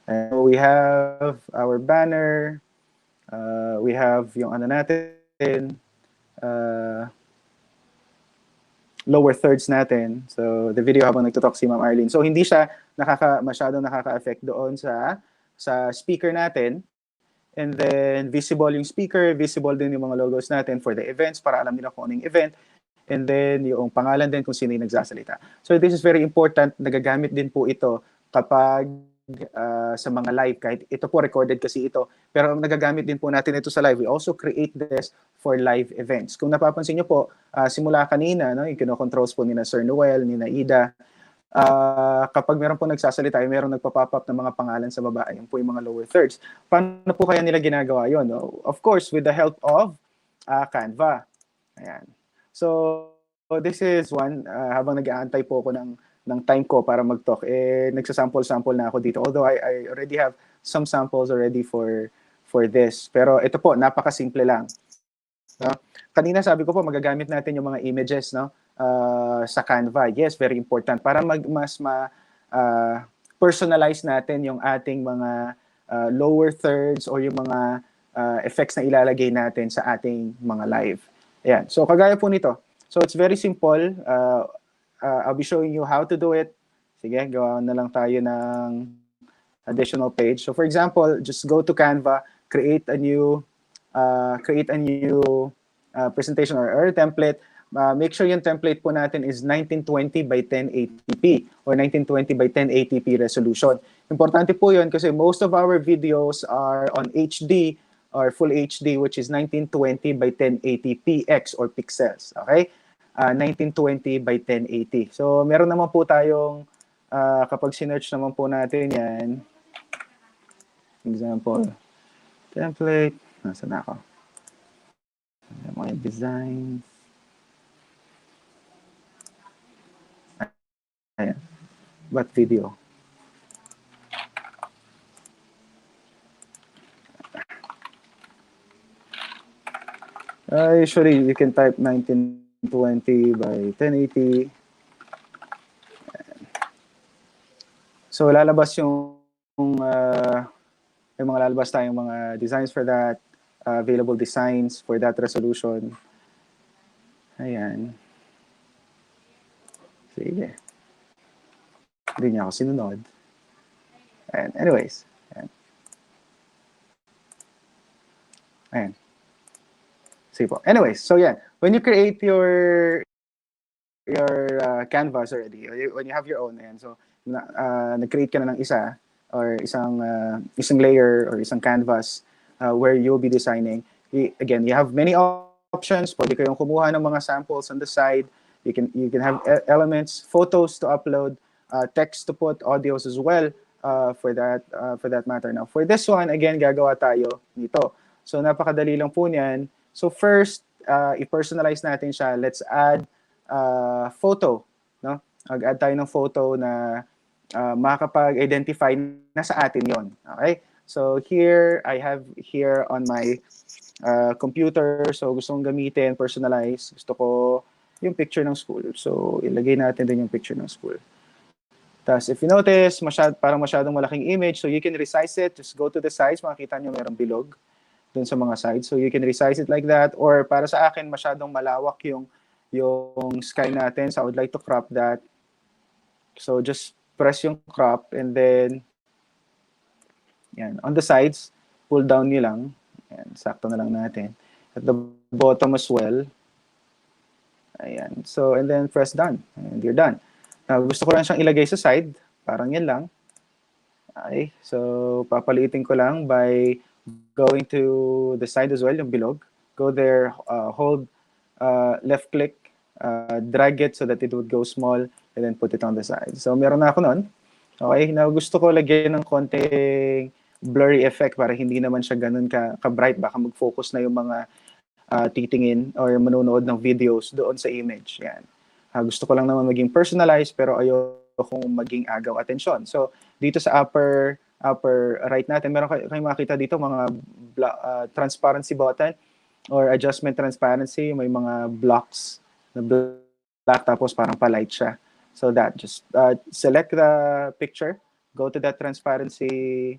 And we have our banner. We have yung ano natin, lower thirds natin. So the video habang nagtutalk si Ma'am Arlene. So hindi siya masyadong nakaka-affect doon sa speaker natin. And then visible yung speaker, visible din yung mga logos natin for the events para alam nila kung anong event. And then yung pangalan din kung sino yung nagsasalita. So this is very important. Nagagamit din po ito kapag sa mga live, kahit ito po recorded kasi ito, pero nagagamit din po natin ito sa live. We also create this for live events. Kung napapansin nyo po, simula kanina, no, yung kino-controls po ni na Sir Noel, ni na Ida, kapag meron po nagsasalita, meron nagpa-pop up ng mga pangalan sa baba, yung po yung mga lower thirds. Paano po kaya nila ginagawa yun? No? Of course, with the help of Canva. Ayan. So, this is one, habang nag-aantay po ako ng time ko para mag-talk, nagsasample-sample na ako dito. Although I already have some samples already for this. Pero ito po, napaka-simple lang. No? Kanina sabi ko po, magagamit natin yung mga images, no? Sa Canva. Yes, very important. Para mas personalize natin yung ating mga lower thirds or yung mga effects na ilalagay natin sa ating mga live. Ayan. So, kagaya po nito. So, it's very simple. I'll be showing you how to do it. Sige, gawa na lang tayo ng additional page. So for example, just go to Canva, create a new presentation or template. Make sure yung template po natin is 1920 by 1080p or 1920 by 1080p resolution. Importante po yun kasi most of our videos are on HD or full HD, which is 1920 by 1080px or pixels. Okay? 1920 by 1080. So meron naman po tayong kapag sinearch naman po natin yan, example, template, nasa na ako? Mga design. Ayan. What video? Usually, you can type 1920 by 1080. So, lalabas yung may mga lalabas tayong mga designs for that, available designs for that resolution. Ayan. Sige. Hindi niya ako sinunod. And anyways. Ayan. Ayan. Sige po. Anyways, so yeah. When you create your canvas already, when you have your own, ayan, so nag-create ka na ng isa or isang layer or isang canvas where you'll be designing. Again, you have many options. Pwede kayong kumuha ng mga samples on the side. You can have elements, photos to upload, text to put, audios as well for that matter. Now, for this one, again, gagawa tayo nito. So, napakadali lang po niyan. So, first, i-personalize natin siya. Let's add photo. No? Mag-add tayo ng photo na makakapag-identify na sa atin yon. Okay? So, here, I have here on my computer. So, gusto kong gamitin, personalize. Gusto ko yung picture ng school. So, ilagay natin din yung picture ng school. Tapos, if you notice, parang masyadong malaking image, so you can resize it. Just go to the sides. Makikita nyo merong bilog dun sa mga sides. So, you can resize it like that. Or, para sa akin, masyadong malawak yung sky natin. So, I would like to crop that. So, just press yung crop and then, yan. On the sides, pull down nyo lang. Yan, sakto na lang natin. At the bottom as well. Ayan. So, and then press done. And you're done. Now, gusto ko lang siyang ilagay sa side. Parang yan lang. Okay. So, papaliitin ko lang by going to the side as well, yung bilog. Go there, hold left click, drag it so that it would go small, and then put it on the side. So, meron na ako nun. Okay. Now, gusto ko lagyan ng konting blurry effect para hindi naman siya ganun ka-bright. Baka mag-focus na yung mga titingin or manonood ng videos doon sa image. Yan. Gusto ko lang naman maging personalized pero ayokong maging agaw atensyon. So, dito sa upper right natin, meron kayong makita dito mga transparency button or adjustment transparency. May mga blocks na black tapos parang pa-light siya. So that, just select the picture, go to that transparency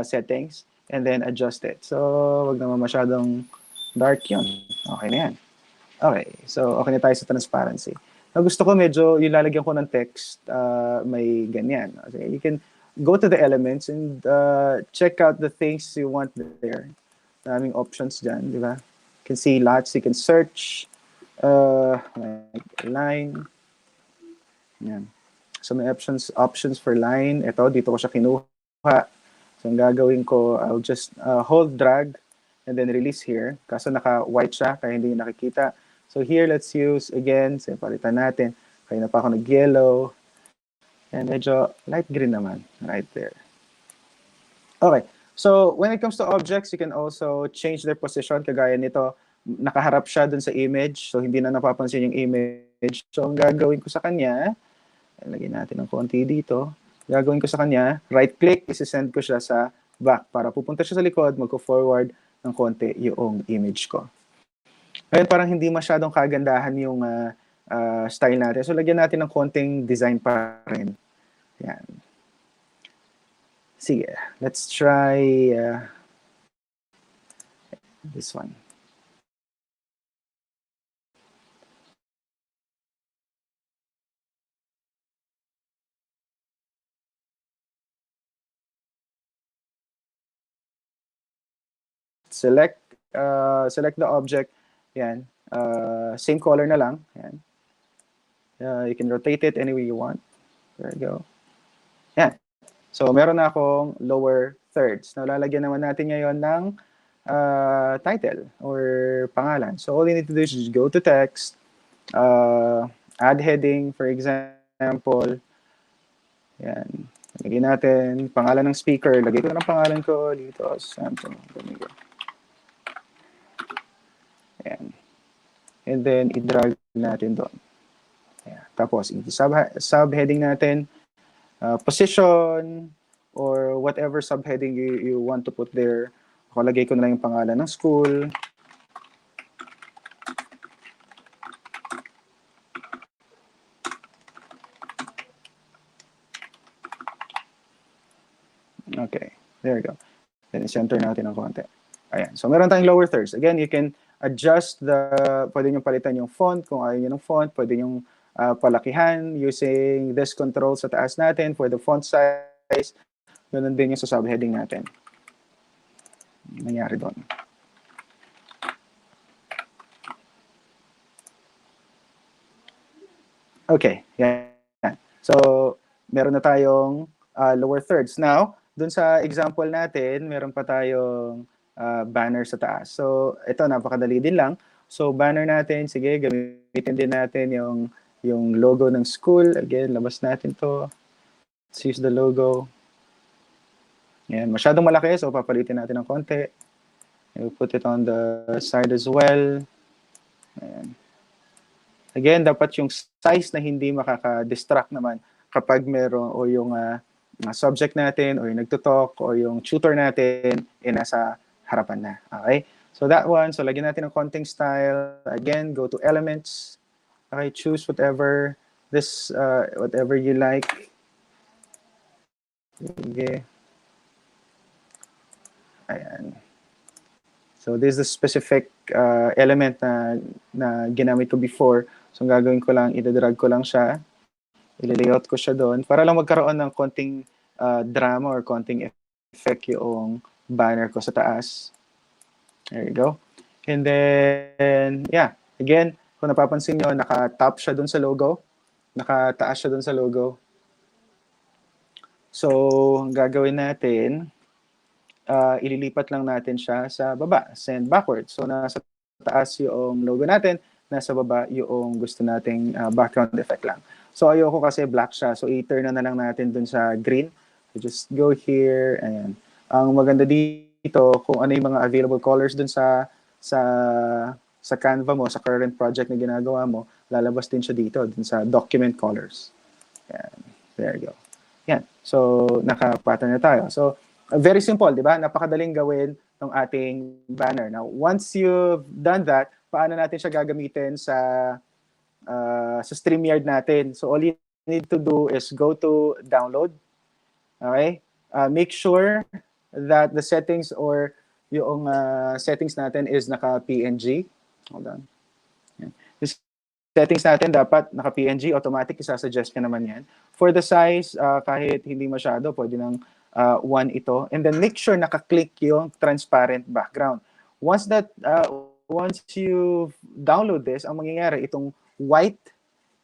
settings, and then adjust it. So, wag naman masyadong dark yun. Okay na yan. Okay, so okay na tayo sa transparency. Now, gusto ko medyo, yung lalagyan ko ng text, may ganyan. Okay, you can go to the elements and check out the things you want there. Maraming options dyan, di ba? You can see lots. You can search, like line. Yan. So, may options for line. Ito, dito ko siya kinuha. So, ang gagawin ko, I'll just hold drag and then release here. Kaso naka-white siya, kaya hindi nakikita. So here, let's use, again, so palitan natin. Kaya na pa ako nag-yellow. And medyo light green naman, right there. Okay, so when it comes to objects, you can also change their position. Kagaya nito, nakaharap siya dun sa image. So hindi na napapansin yung image. So ang gagawin ko sa kanya, lagyan natin ng konti dito. Gagawin ko sa kanya, right-click, isi-send ko siya sa back para pupunta siya sa likod, magko-forward ng konti yung image ko. Ngayon, parang hindi masyadong kagandahan yung style natin. So, lagyan natin ng konting design pa rin. Yan. Sige, let's try this one. select the object. Yan. Same color na lang. Yan. You can rotate it any way you want. There you go. Yan. So, meron na akong lower thirds. Nalalagyan naman natin ngayon ng title or pangalan. So, all you need to do is just go to text, add heading, for example. Yan. Lagyan natin pangalan ng speaker. Lagay ko na ng pangalan ko, Lithos Sto, Domingo. Yan. And then, i-drag natin doon. Yan. Tapos, subheading natin, position, or whatever subheading you want to put there. Ako, lagay ko na lang yung pangalan ng school. Okay, there you go. Then center natin ng konti. Ayan. So meron tayong lower thirds. Again, you can adjust pwede nyo palitan yung font. Kung ayaw nyo ng font, pwede nyo palakihan using this control sa taas natin for the font size. Ganun din yung sa subheading natin. Nangyari doon. Okay, yan. So, meron na tayong lower thirds. Now, dun sa example natin, meron pa tayong banner sa taas. So, ito, napakadali din lang. So, banner natin, sige, gamitin din natin yung logo ng school. Again, labas natin to. Let's use the logo. Yan, masyadong malaki, so papalitin natin ng konti. We'll put it on the side as well. Ayan. Again, dapat yung size na hindi makaka-distract naman kapag meron o yung subject natin o yung nagtutalk o yung tutor natin nasa harapan na. Okay? So that one, so lagyan natin ng konting style. Again, go to elements. Okay, choose whatever whatever you like. Okay. Ayan. So this is the specific element na ginamit ko before. So ang gagawin ko lang, idadrag ko lang siya. I-layout ko siya doon para lang magkaroon ng konting drama or konting effect yung banner ko sa taas. There you go. And then, yeah. Again, kung napapansin nyo, naka-top siya doon sa logo. Nakataas siya doon sa logo. So, ang gagawin natin, ililipat lang natin siya sa baba. Send backwards. So, nasa taas yung logo natin, nasa baba yung gusto nating background effect lang. So, ayoko kasi black siya. So, i-turn na lang natin dun sa green. So, just go here. Ayan. Ang maganda dito, kung ano yung mga available colors dun sa Canva mo, sa current project na ginagawa mo, lalabas din siya dito, dun sa document colors. Ayan. There you go. Yan. So, naka-pattern na tayo. So, very simple, di ba? Napakadaling gawin ng ating banner. Now, once you've done that, paano natin siya gagamitin sa StreamYard natin? So, all you need to do is go to download. Okay? Make sure that the settings or yung settings natin is naka-PNG. Hold on. Yan. Yung settings natin dapat naka-PNG. Automatic, isasuggest ka naman yan. For the size, kahit hindi masyado, pwede ng 1 ito. And then make sure naka-click yung transparent background. Once you download this, ang mangyayari, itong white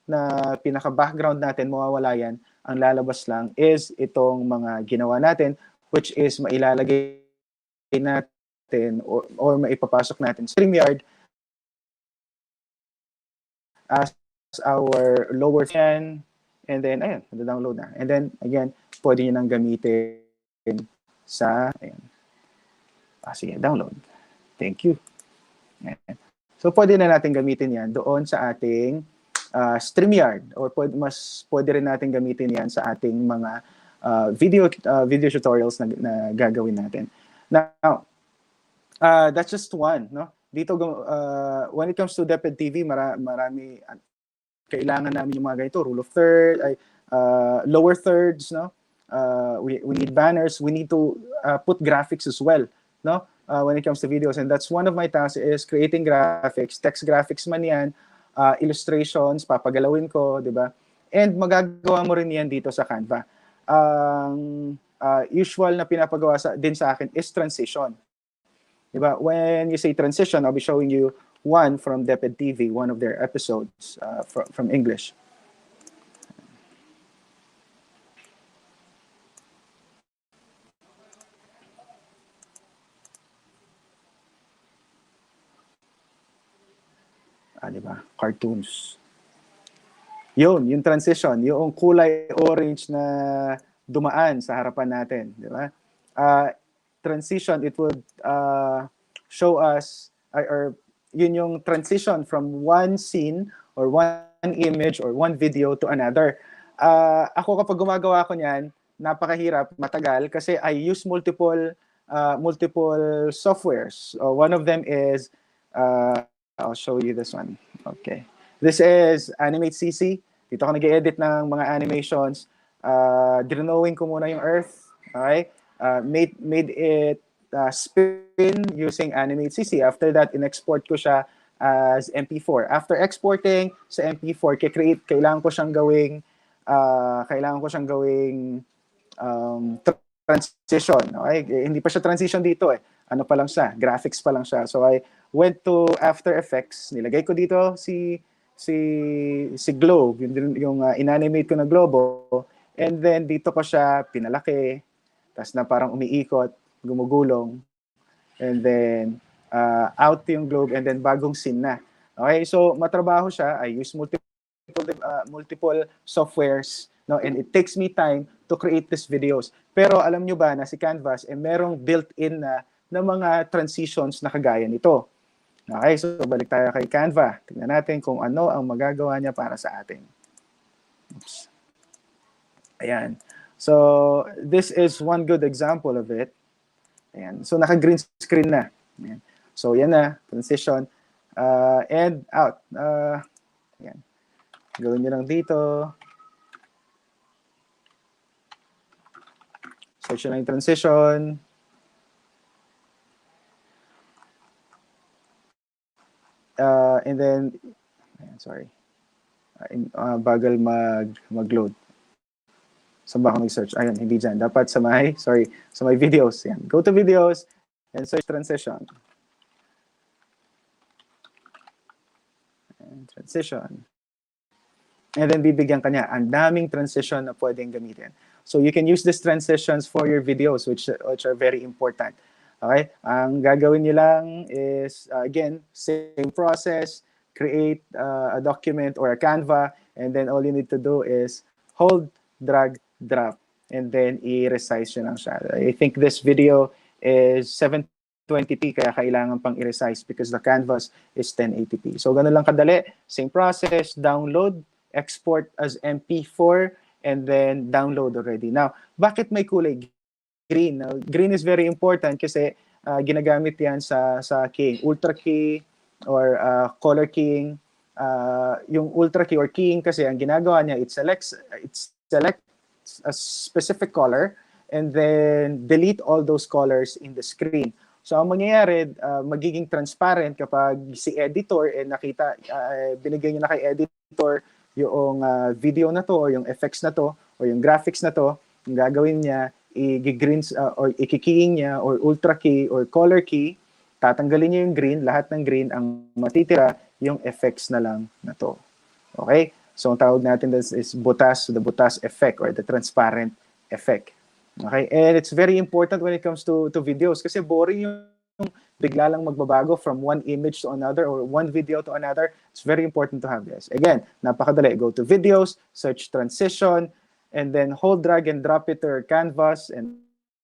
na pinaka-background natin, mawawala yan. Ang lalabas lang is itong mga ginawa natin, which is mailalagay natin or maipapasok natin sa StreamYard as our lower yan. And then, ayun, download na. And then, again, pwede nyo nang gamitin sa, ayun. Sige, download. Thank you. Ayan. So, pwede na natin gamitin yan doon sa ating StreamYard or pwede rin natin gamitin yan sa ating mga video tutorials na gagawin natin. Now, that's just one, no? Dito, when it comes to DepEd TV, marami kailangan namin yung mga ganito, rule of third, lower thirds, no? We need banners, we need to put graphics as well, no? When it comes to videos, and that's one of my tasks is creating graphics, text graphics man yan, illustrations, papagalawin ko, di ba? And magagawa mo rin yan dito sa Canva. Usual na pinapagawa din sa akin is transition. Diba? When you say transition, I'll be showing you one from DepEd TV, one of their episodes from English. Diba? Cartoons. Yung transition, yung kulay orange na dumaan sa harapan natin, di ba? Transition, it would show us, or yun yung transition from one scene or one image or one video to another. Ako kapag gumagawa ko niyan, napakahirap, matagal, kasi I use multiple softwares. One of them is, I'll show you this one. Okay. This is Animate CC. Dito ako nag-edit ng mga animations. Drawing ko muna yung Earth. Okay? Made it spin using Animate CC. After that, in-export ko siya as MP4. After exporting sa MP4, kailangan ko siyang gawing transition. Okay? Hindi pa siya transition dito eh. Ano pa lang siya, graphics pa lang siya. So I went to After Effects, nilagay ko dito si globe, yung inanimate ko na globo, and then dito ko siya pinalaki, tas na parang umiikot, gumugulong, and then out yung globe, and then bagong scene na. Okay, so matrabaho siya. I use multiple softwares, no, and it takes me time to create these videos. Pero alam nyo ba na si Canvas merong built-in na mga transitions na kagaya nito. Okay, so balik tayo kay Canva. Tingnan natin kung ano ang magagawa niya para sa atin. Oops. Ayan. So this is one good example of it. Ayan. So naka-green screen na. Ayan. So yan na, transition. And out. Ayan. Gawin nyo lang dito. Search nyo lang yung transition. And then, sorry, bagal mag-load. Saan ba ako nag-search? Ayun, hindi dyan. Dapat sa may videos. Yan. Go to videos and search transition. And transition. And then bibigyan ka niya. Ang daming transition na pwedeng gamitin. So you can use these transitions for your videos, which are very important. Okay? Ang gagawin niyo lang is, again, same process, create a document or a Canva, and then all you need to do is hold, drag, drop, and then i-resize yun lang siya. I think this video is 720p, kaya kailangan pang i-resize because the canvas is 1080p. So, ganun lang kadali. Same process, download, export as MP4, and then download already. Now, bakit may kulay green? Now, green is very important kasi ginagamit yan sa keying. Ultra key or color keying. Yung ultra key or keying kasi ang ginagawa niya, it selects a specific color and then delete all those colors in the screen. So ang mangyayari, magiging transparent kapag si editor nakita, binigay niya na kay editor yung video na to or yung effects na to or yung graphics na to, yung gagawin niya, i-green or ikikeying niya or ultra key or color key, tatanggalin niya yung green, lahat ng green, ang matitira yung effects na lang na to. Okay? So, ang tawag natin is butas, the butas effect or the transparent effect. Okay? And it's very important when it comes to videos kasi boring yung bigla lang magbabago from one image to another or one video to another. It's very important to have this. Again, napakadali. Go to videos, search transition, and then hold, drag, and drop it to your canvas, and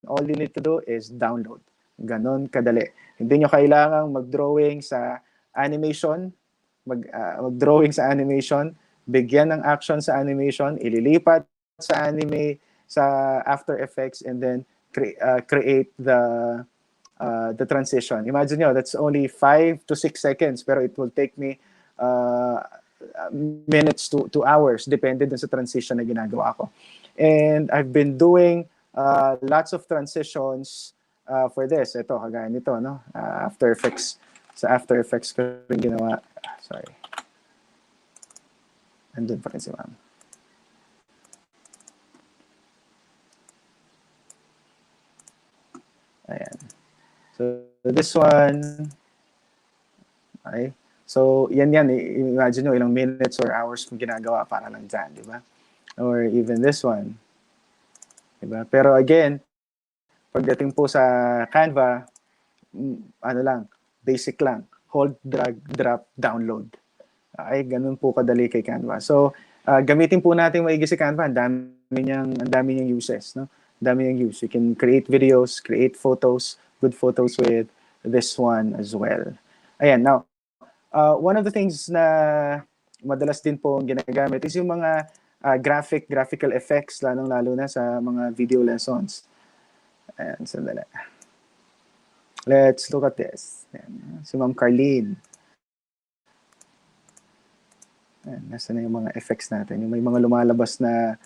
all you need to do is download. Ganon kadali. Hindi nyo kailangang mag-drawing sa animation, mag-drawing sa animation, bigyan ng action sa animation, ililipat sa After Effects, and then create the transition. Imagine nyo, that's only 5 to 6 seconds, pero it will take me minutes to hours, depende dun sa transition na ginagawa ko. And I've been doing lots of transitions for this. Ito, kagaya nito, no? After Effects. Sa After Effects ko rin ginawa. Sorry. Andun pa rin si ma'am. Ayan. So, this one, okay? So, yan, imagine nyo ilang minutes or hours kung ginagawa para lang dyan, di ba? Or even this one, di ba? Pero again, pagdating po sa Canva, ano lang, basic lang. Hold, drag, drop, download. Okay, ganun po kadali kay Canva. So, gamitin po natin maigi si Canva. Ang dami niyang uses, no? Ang dami niyang use. You can create videos, create photos, good photos with this one as well. Ayan, now, one of the things na madalas din po ginagamit is yung mga graphical effects, lalong-lalo na sa mga video lessons. Ayan, sandali. Let's look at this. Ayan, si Ma'am Carlene. Ayan, nasa na yung mga effects natin. Yung may mga lumalabas na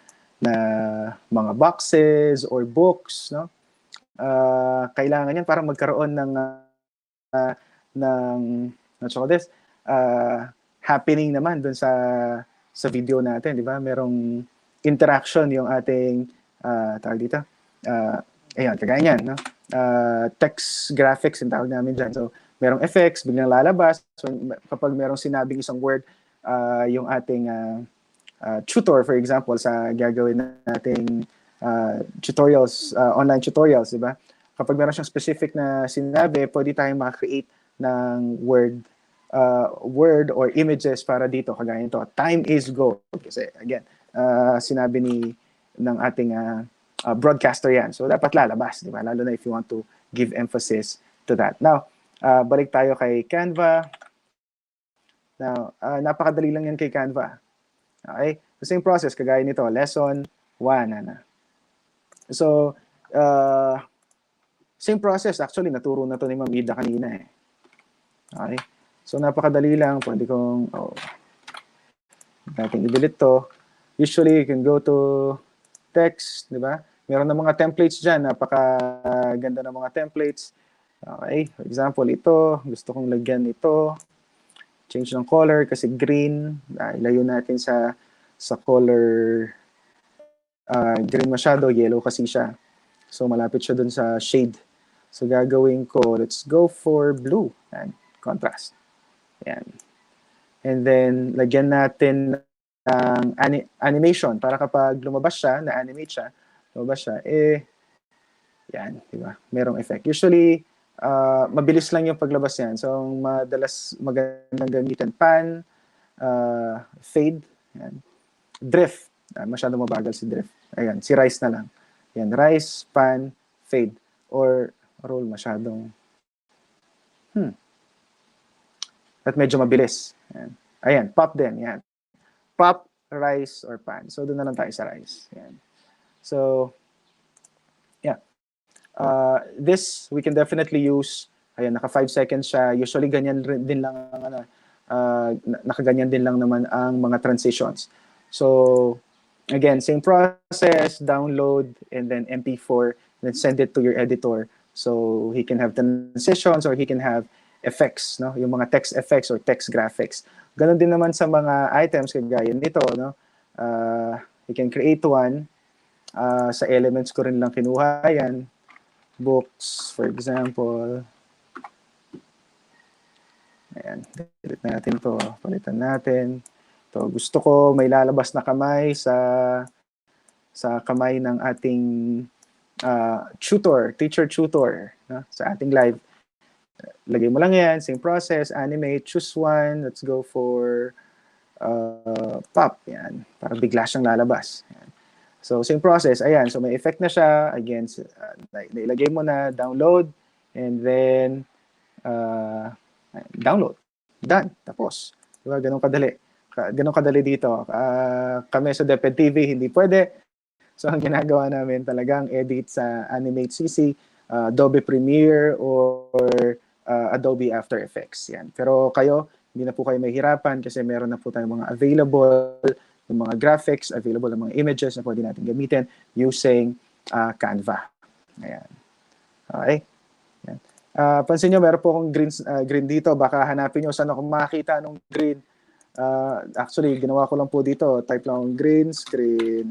mga boxes or books, no? Kailangan yan para magkaroon ng happening naman dun sa video natin, di ba? Merong interaction yung ating tawag dito. Ayan, kagaya niyan, no? Text graphics yung tawag namin dyan. So, merong effects, biglang lalabas. So, kapag merong sinabing isang word, yung ating tutor, for example, sa gagawin nating tutorials, online tutorials, di ba? Kapag meron siyang specific na sinabi, pwede tayong makakreate ng word or images para dito, kagaya nito. Time is gold. Kasi, again, sinabi ng ating broadcaster yan. So, dapat lalabas, di ba? Lalo na if you want to give emphasis to that. Now, balik tayo kay Canva. Now, napakadali lang yan kay Canva. Okay? The same process, kagaya nito. Lesson 1. So, same process. Actually, naturo na to ni Ma'am Ida kanina eh. Okay? So, napakadali lang. Pwede kong, natin i-delete to. Usually, you can go to text, di ba? Meron na mga templates dyan. Napakaganda ng mga templates. Okay? For example, ito. Gusto kong lagyan ito. Change ng color kasi green. Ilayo natin sa color green masyado. Yellow kasi siya. So, malapit siya dun sa shade. So, gagawin ko, let's go for blue. And contrast. Ayan. And then, lagyan natin ng animation para kapag lumabas siya, na-animate siya, yan, diba? Merong effect. Usually, mabilis lang yung paglabas yan. So, madalas magandang gamitin. Pan, fade, yan. Drift. Masyadong mabagal si drift. Ayan, si rise na lang. Yan, rise, pan, fade. Or roll masyadong at medyo mabilis. Ayan, pop din. Yan. Pop, rise, or pan. So, doon na lang tayo sa rise. Yan. So, yeah. This, we can definitely use, ayan, naka 5 seconds siya. Usually, ganyan din lang, nakaganyan din lang naman ang mga transitions. So, again, same process, download, and then MP4, and then send it to your editor. So, he can have transitions or he can have effects, no? Yung mga text effects or text graphics. Ganon din naman sa mga items kagaya nito, no? You can create one. Sa elements ko rin lang kinuha yan. Books, for example. Ayan, delete natin to. Palitan natin. To, gusto ko may lalabas na kamay sa kamay ng ating teacher tutor, no? Sa ating live. Lagay mo lang yan, same process, animate, choose one, let's go for pop, yan, para bigla siyang lalabas. Yan. So, same process, ayan, so may effect na siya, again, nailagay mo na, download, and then, download, done, tapos. Diba, ganun kadali dito. Kami sa DepEd TV, hindi pwede. So, ang ginagawa namin talagang edit sa Animate CC, Adobe Premiere, or Adobe After Effects. Yan. Pero kayo, hindi na po kayo mahihirapan kasi meron na po tayong mga available, yung mga graphics, available ng mga images na pwede natin gamitin using Canva. Ayan. Okay? Yan. Pansin nyo, meron po akong green dito. Baka hanapin nyo saan ako makakita ng green. Actually, ginawa ko lang po dito. Type lang akong green screen.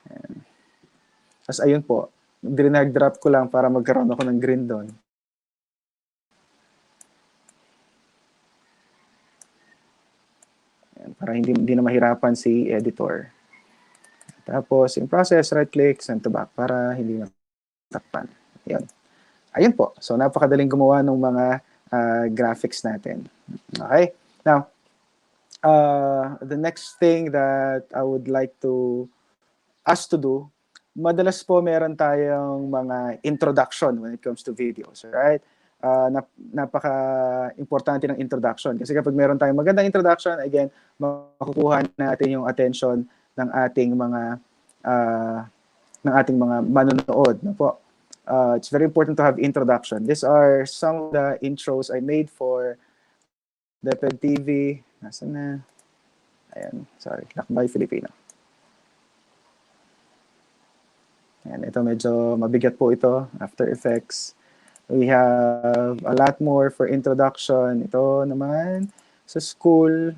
Ayan. Tapos ayun po, dinag-drop ko lang para magkaroon ako ng green doon. para hindi na mahirapan si editor. Tapos, in process, right-click, send to back para hindi matakpan. Ayun po. So, napakadaling gumawa ng mga graphics natin. Okay? Now, the next thing that I would like us to do, madalas po meron tayong mga introduction when it comes to videos, right? Napaka-importante ng introduction. Kasi kapag meron tayong magandang introduction, again, makukuha natin yung attention ng ating mga manonood. No po? It's very important to have introduction. These are some of the intros I made for DepEd TV. Nasaan na? Ayan, sorry. Lakbay Filipino. Ayan, ito medyo mabigat po ito. After Effects. We have a lot more for introduction. Ito naman sa school.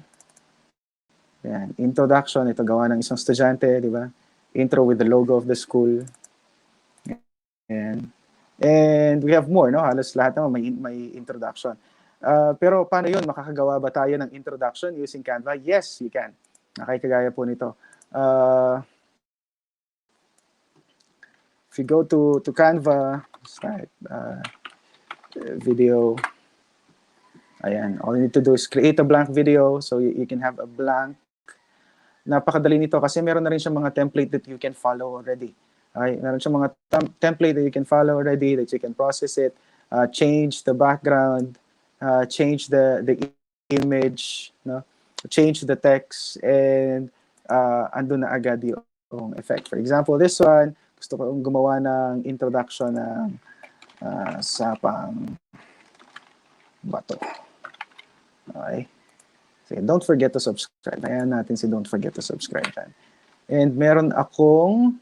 Ayan, introduction. Ito gawa ng isang estudyante, di ba? Intro with the logo of the school. Ayan. And we have more, no? Halos lahat naman may introduction. Pero paano yun? Makakagawa ba tayo ng introduction using Canva? Yes, you can. Kagaya po nito. If you go to Canva, start video. Ayan, all you need to do is create a blank video so you can have a blank. Napakadali nito kasi meron na rin siyang mga template that you can follow already. Okay? Meron siyang mga template that you can follow already, that you can process it, change the background, change the image, no? Change the text, and andun na agad yung effect. For example, this one, gusto ko gumawa ng introduction ng Sapang, Bato. Okay. So, don't forget to subscribe. Ayan natin si don't forget to subscribe. And meron akong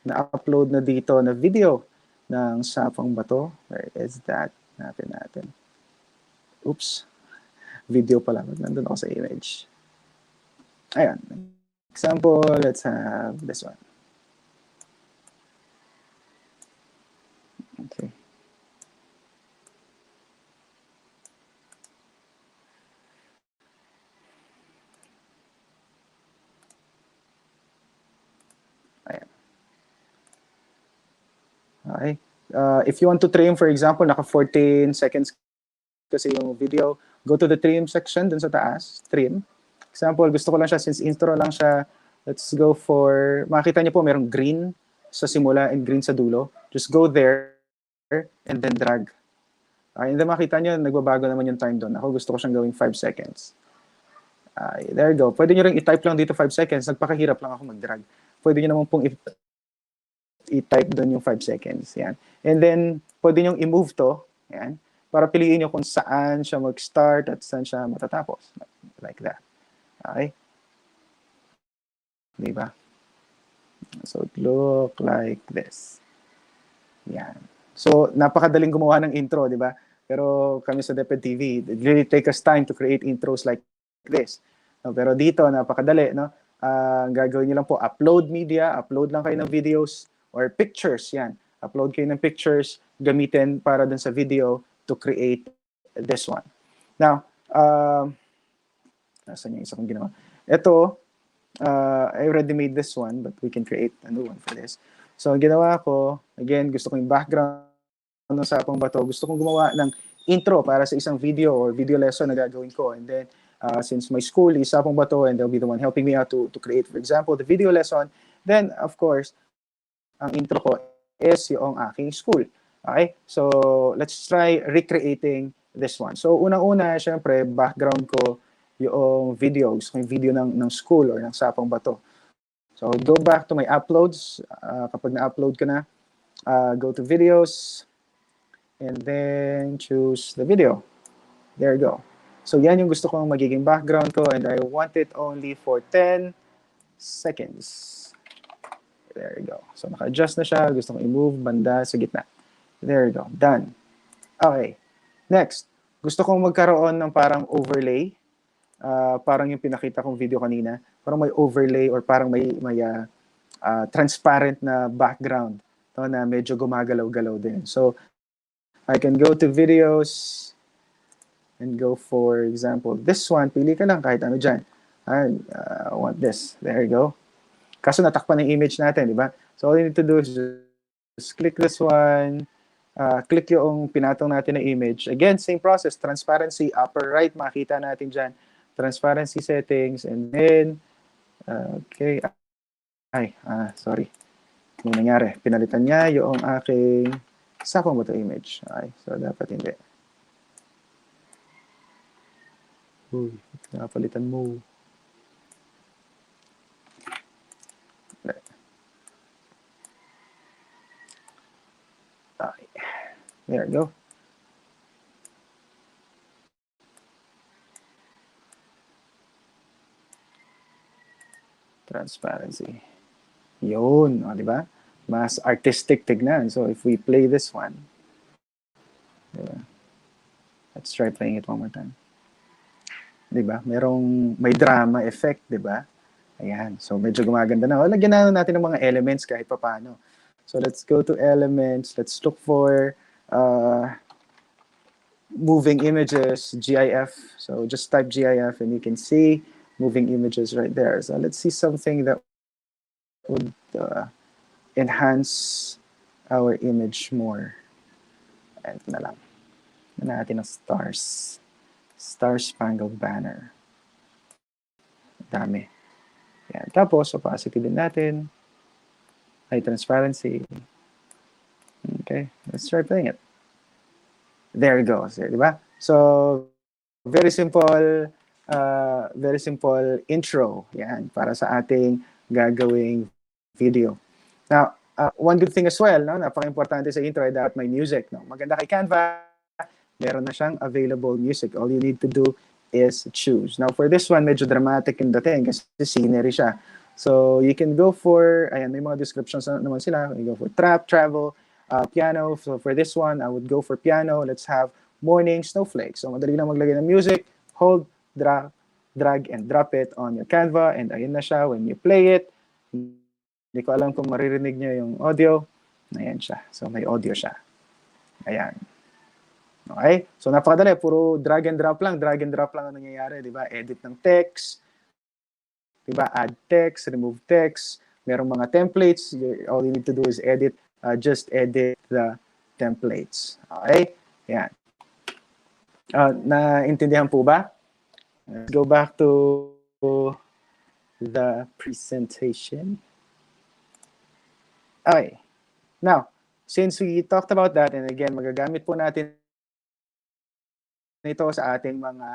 na-upload na dito na video ng Sapang Bato. Where is that? Natin. Oops. Video pala. Nandun ako sa image. Ayan. Example, let's have this one. Okay. Ayan. Okay. If you want to trim, for example, naka 14 seconds kasi yung video, go to the trim section dun sa taas, trim. Example, gusto ko lang siya, since intro lang siya, let's go for, makita niyo po, merong green sa simula and green sa dulo. Just go there and then drag. Okay, and then makita niyo, nagbabago naman yung time doon. Ako gusto ko siyang gawing 5 seconds. There you go. Pwede niyo rin i-type lang dito 5 seconds. Nagpakahirap lang ako mag-drag. Pwede niyo naman pong i-type doon yung 5 seconds. Yan. And then, pwede niyo i-move to. Yan. Para piliin niyo kung saan siya mag-start at saan siya matatapos. Like that. Okay? Diba? So, it look like this. Yan. So, napakadaling gumawa ng intro, di ba? Pero kami sa DepEd TV, it really take us time to create intros like this. No, pero dito, napakadali, no? Gagawin niyo lang po, upload media, upload lang kayo ng videos or pictures, yan. Upload kayo ng pictures, gamitin para dun sa video to create this one. Now, nasan yung isa kong ginawa? Ito, I already made this one, but we can create a new one for this. So, ang ginawa ko, again, gusto ko yung background ng Sapang Bato. Gusto kong gumawa ng intro para sa isang video or video lesson na gagawin ko. And then, since my school is Sapang Bato and they'll be the one helping me out to create, for example, the video lesson, then, of course, ang intro ko is yung aking school. Okay? So, let's try recreating this one. So, unang-una, syempre, background ko yung video. Gusto ko yung video ng school or ng Sapang Bato. So, go back to my uploads. Kapag na-upload ka na, go to videos, and then choose the video. There you go. So, yan yung gusto kong magiging background ko, and I want it only for 10 seconds. There you go. So, naka-adjust na siya. Gusto kong i-move banda sa gitna. There you go. Done. Okay. Next. Gusto kong magkaroon ng parang overlay. Parang yung pinakita kong video kanina. Parang may overlay or parang may transparent na background, no, na medyo gumagalaw-galaw din. So, I can go to videos and go for example, this one, pili ka lang kahit ano dyan. I want this. There you go. Kaso natakpan yung image natin, di ba? So all you need to do is just click this one, click yung pinatong natin na image. Again, same process, transparency, upper right, makita natin dyan, transparency settings, and then, okay, sorry. Yung nangyari, pinalitan niya yung aking Sapang Bato image. Okay, so dapat hindi. Uy, napalitan mo. Okay. There you go. Transparency. Yun, di ba? Mas artistic tignan. So if we play this one, diba? Let's try playing it one more time. Di ba? May drama effect, di ba? Ayan. So medyo gumaganda na. Lagyan na natin ng mga elements kahit papaano. So let's go to elements. Let's look for moving images, GIF. So just type GIF and you can see moving images right there. So let's see something that would enhance our image more. Ayan na lang. Na natin ng stars. Star-spangled banner. Dami. Yan. Tapos, opacity din natin. High transparency. Okay. Let's try playing it. There it goes. Di ba? So, very simple intro. Yan. Para sa ating gagawing video. Now, one good thing as well, no? Napaka-importante sa intro ay dapat may music. No? Maganda kay Canva, meron na siyang available music. All you need to do is choose. Now, for this one, medyo dramatic yung dating kasi scenery siya. So, you can go for, ayan, may mga descriptions naman sila. You go for trap, travel, piano. So, for this one, I would go for piano. Let's have morning snowflakes. So, madali lang maglagay ng music. Hold, drag, and drop it on your Canva. And ayun na siya when you play it. Hindi ko alam kung maririnig niyo yung audio. Ayan siya. So, may audio siya. Ayan. Okay? So, napakadali. Puro drag and drop lang ang nangyayari. Diba? Edit ng text. Diba? Add text, remove text. Merong mga templates. All you need to do is edit. Just edit the templates. Okay? Ayan. Naintindihan po ba? Let's go back to the presentation. Okay. Now, since we talked about that, and again, magagamit po natin ito sa ating mga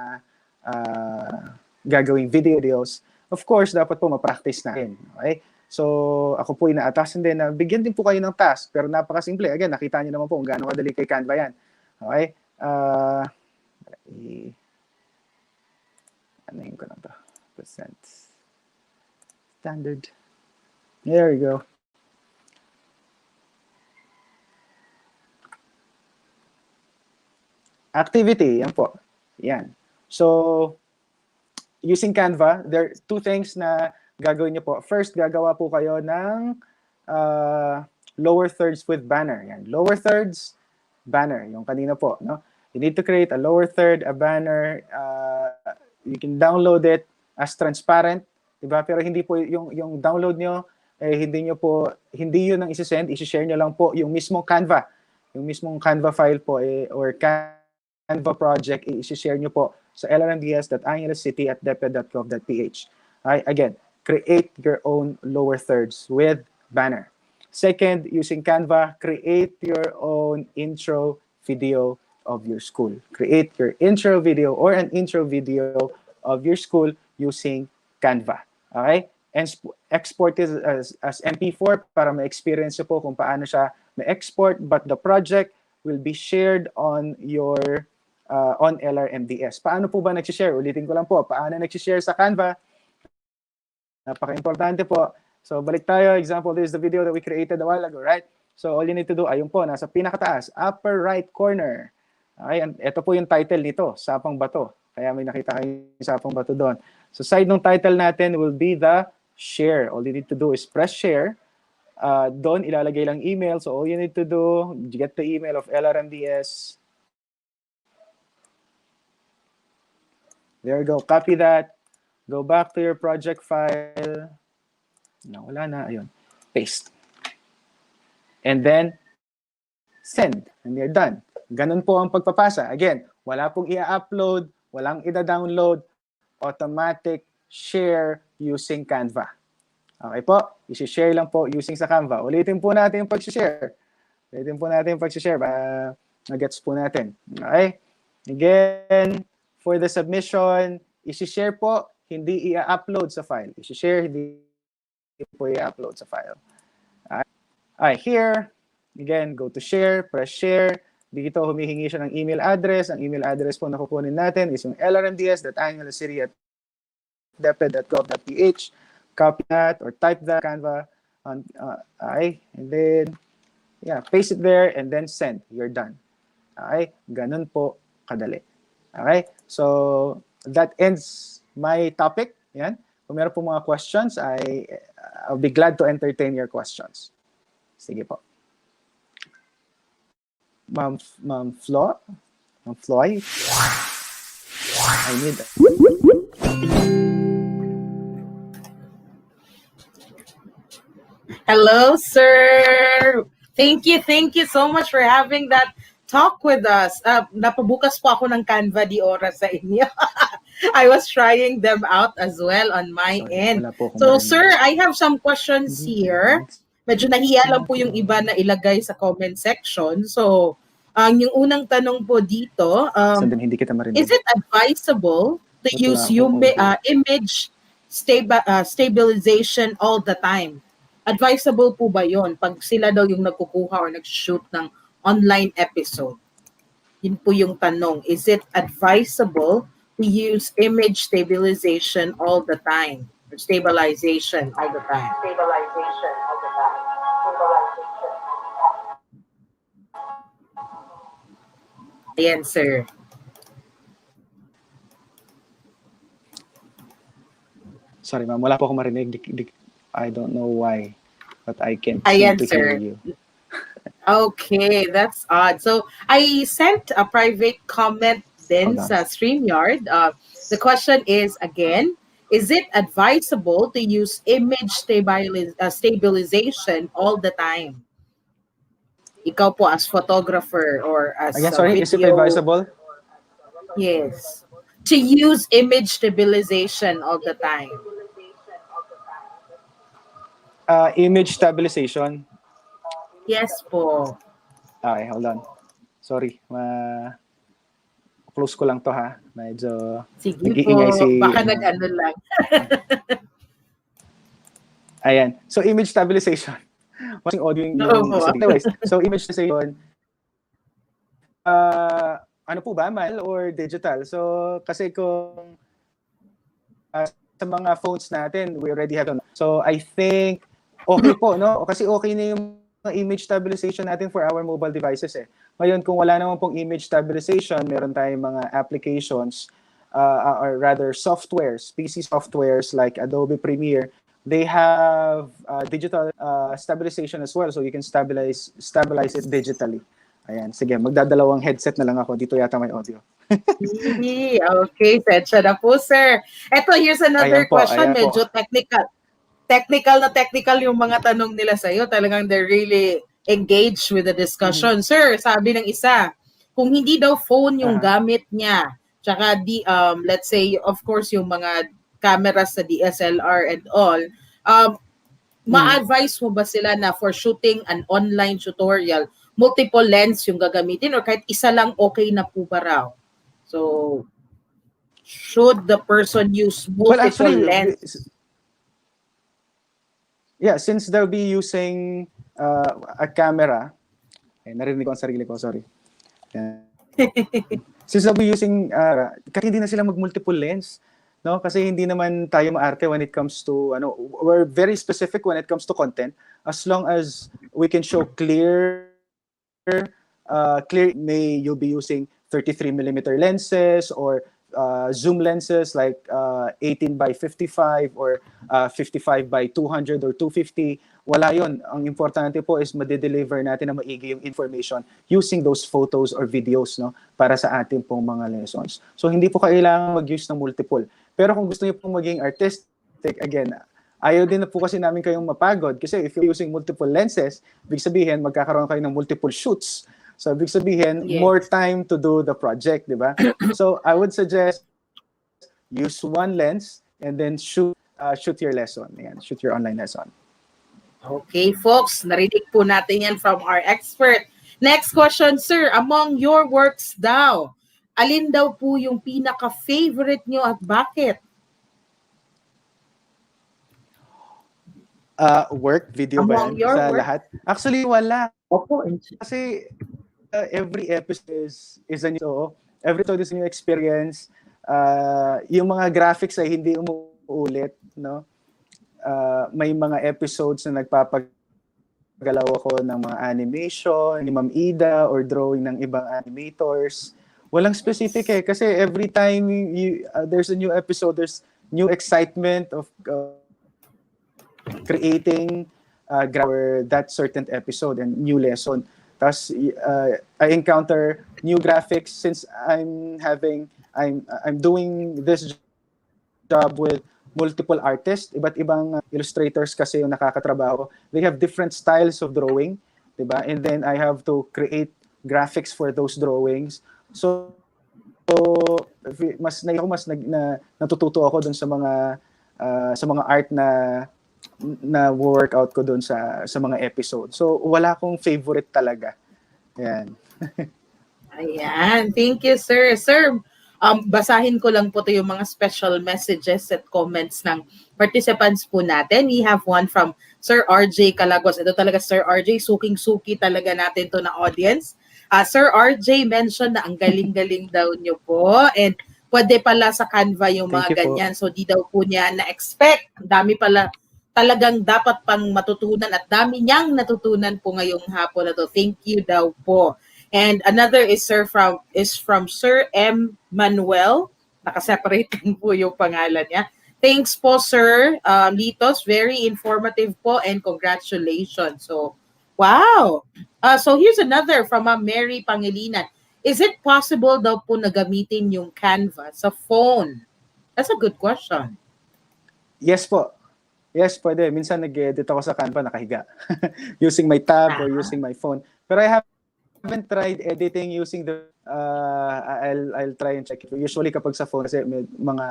gagawing videos, of course, dapat po ma-practice natin. Okay? So, ako po inaatasan din na bigyan din po kayo ng task, pero napakasimple. Again, nakita niyo naman po kung gaano kadali kay Canva yan. Okay? Ano ko lang to? Percent. Standard. There you go. Activity, yan po. Yan. So, using Canva, there are two things na gagawin niyo po. First, gagawa po kayo ng lower thirds with banner. Yan. Lower thirds, banner. Yung kanina po. No? You need to create a lower third, a banner. You can download it as transparent. Diba? Pero hindi po yung download nyo, hindi yun ang isi-send. Isi-share nyo lang po yung mismong Canva. Yung mismong Canva file po or Canva project, i-share nyo po sa lrmds.angelescity@deped.gov.ph. Again, create your own lower thirds with banner. Second, using Canva, create your own intro video of your school. Create your intro video or an intro video of your school using Canva. Okay? And export it as MP4 para ma-experience po kung paano siya ma-export, but the project will be shared on your on LRMDS. Paano po ba nag-share? Ulitin ko lang po. Paano nag-share sa Canva? Napaka-importante po. So, balik tayo. Example, this is the video that we created a while ago, right? So, all you need to do, ayun po, nasa pinakataas, upper right corner. Okay, ito po yung title nito, Sapang Bato. Kaya may nakita kayo yung Sapang Bato doon. So, side ng title natin will be the share. All you need to do is press share. Doon, ilalagay lang email. So, all you need to do, get the email of LRMDS. There you go. Copy that. Go back to your project file. No, wala na. Ayun. Paste. And then, send. And you're done. Ganun po ang pagpapasa. Again, wala pong i-upload, walang i-download, automatic share using Canva. Okay po? I-share lang po using sa Canva. Ulitin po natin yung pag-share. Nagets po natin. Okay? Again, for the submission, i-share po, hindi i-upload sa file. I-share, hindi po i-upload sa file. Okay, here, again, go to share, press share. Dito humihingi siya ng email address. Ang email address po na kukunin natin is yung lrmds.angelescity@deped.gov.ph. Copy that or type that Canva on, and then, paste it there and then send. You're done. Okay? Ganun po kadali. Okay? So, that ends my topic. Yan. Kung meron po mga questions, I'll be glad to entertain your questions. Sige po. Ma'am Floy? I need that. Hello, sir. Thank you so much for having that talk with us. Napabukas po ako ng Canva di oras sa inyo. I was trying them out as well on my end. So, sir, I have some questions here. Medyo nahiya lang po yung iba na ilagay sa comment section. So, yung unang tanong po dito, is it advisable to use image stabilization all the time? Advisable po ba yon pag sila daw yung nagkukuha or nag-shoot ng online episode? Yun po yung tanong. Is it advisable to use image stabilization all the time? Or stabilization all the time? Ayan, sir. Sorry, ma'am. Wala po akong marinig. I don't know why, but I can't Ayan, seem to sir. hear you. Okay, that's odd. So, I sent a private comment then sa StreamYard. The question is, again, is it advisable to use image stabilization all the time? Ikaw po as photographer or as Again, sorry, is it advisable? Yes. To use image stabilization all the time. Image stabilization. Yes po. Okay, hold on. Sorry. Close ko lang to ha. Medyo sige po. Baka nag-ano lang. Ayan. So, image stabilization. Watching audio yung anyways. So, image stabilization. Ano po ba? Manual or digital? So, kasi kung sa mga phones natin, we already have them. So, I think, okay po, no? Kasi okay na yung image stabilization natin for our mobile devices eh. Ngayon, kung wala naman pong image stabilization, meron tayong mga applications, or rather softwares, PC softwares like Adobe Premiere, they have digital stabilization as well. So, you can stabilize it digitally. Ayan, sige, magdadalawang headset na lang ako. Dito yata may audio. Okay, sensya na po, sir. Eto, here's another question. Medyo technical. Technical yung mga tanong nila sa'yo. Talagang they're really engaged with the discussion. Sir, sabi ng isa, kung hindi daw phone yung gamit niya, tsaka let's say, of course, yung mga cameras sa DSLR and all, ma-advise mo ba sila na for shooting an online tutorial, multiple lens yung gagamitin or kahit isa lang okay na po ba raw? So, should the person use multiple lens? Yeah, since they'll be using a camera, narinig ko ang sarili ko, sorry. Since they'll be using, kahit hindi na sila mag-multiple lens, no? Kasi hindi naman tayo maarte when it comes to, we're very specific when it comes to content. As long as we can show clear, you'll be using 33mm lenses or zoom lenses like 18 by 55 or 55 by 200 or 250. Wala yon. Ang importante po is ma-deliver natin na maigi yung information using those photos or videos, no, para sa ating pong mga lessons. So hindi po kailangan mag-use ng multiple. Pero kung gusto niyo pong maging artistic, again, ayaw din na po kasi namin kayong mapagod kasi if you're using multiple lenses, ibig sabihin magkakaroon kayo ng multiple shoots. So ibig sabihin, more time to do the project, di ba? So I would suggest use one lens and then shoot your lesson. Yan, shoot your online lesson. Okay, folks, narinig po natin yan from our expert. Next question, sir. Among your works daw, alin daw po yung pinaka-favorite nyo at bakit? Work, video ba yan? Sa work? Lahat? Actually, wala. Opo. Kasi every episode is a new, every episode is a new experience. Yung mga graphics ay hindi umuulit, no? May mga episodes na nagpapagalaw ako ng mga animation, ni Ma'am Ida, or drawing ng ibang animators. Walang specific kasi every time there's a new episode, there's new excitement of creating that certain episode and new lesson. Tapos I encounter new graphics since I'm doing this job with multiple artists, iba't ibang illustrators kasi yung nakakatrabaho. They have different styles of drawing, diba? And then I have to create graphics for those drawings. So natututo ako dun sa mga art na workout ko dun sa mga episode. So wala akong favorite talaga. Ayan. Ayan. Thank you, sir. Sir, basahin ko lang po ito yung mga special messages at comments ng participants po natin. We have one from Sir RJ Calagos. Ito talaga, Sir RJ, suking-suki talaga natin to na audience. Sir RJ mentioned na ang galing-galing daw nyo po and pwede pala sa Canva yung mga ganyan. So di daw po niya na-expect. Dami pala talagang dapat pang matutunan at dami niyang natutunan po ngayong hapon na to. Thank you daw po. And another is from Sir M. Manuel. Nakaseparate din po yung pangalan niya. Thanks po, Sir Lithos. Very informative po and congratulations. So, wow. So here's another from Mary Pangilinan. Is it possible daw po na gamitin yung Canva sa phone? That's a good question. Yes po. Yes, pwede. Minsan nag-edit ako sa Canva nakahiga. Using my tab or using my phone. Pero I haven't tried editing using the I'll try and check it. Usually kapag sa phone kasi may mga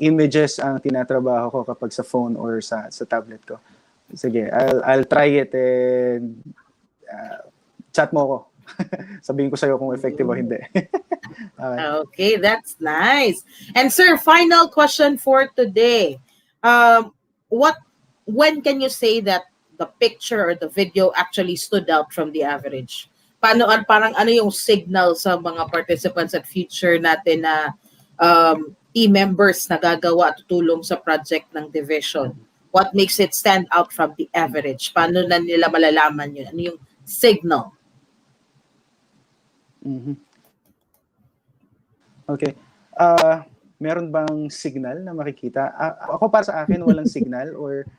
images ang tinatrabaho ko kapag sa phone or sa tablet ko. Sige, I'll try it and chat mo ako. Sabihin ko sa'yo kung effective o hindi. Okay, that's nice. And sir, final question for today. When can you say that the picture or the video actually stood out from the average? Parang ano yung signal sa mga participants at future natin na team members na gagawa at tutulong sa project ng division? What makes it stand out from the average? Paano na nila malalaman yun? Ano yung signal? Mm-hmm. Okay. Meron bang signal na makikita? Ako para sa akin walang signal or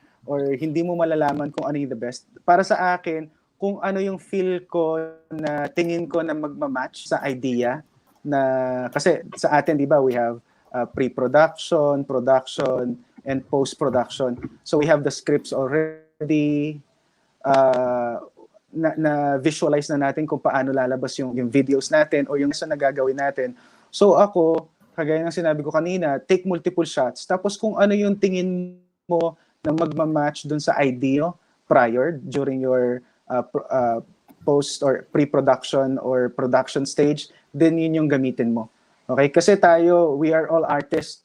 hindi mo malalaman kung ano yung the best. Para sa akin, kung ano yung feel ko na tingin ko na magma-match sa idea na kasi sa atin, di ba, we have pre-production, production, and post-production. So we have the scripts already na visualize na natin kung paano lalabas yung videos natin or yung sa nagagawin natin. So ako, kagaya ng sinabi ko kanina, take multiple shots. Tapos kung ano yung tingin mo na magma-match dun sa idea prior, during your post or pre-production or production stage, then yun yung gamitin mo. Okay? Kasi tayo, we are all artists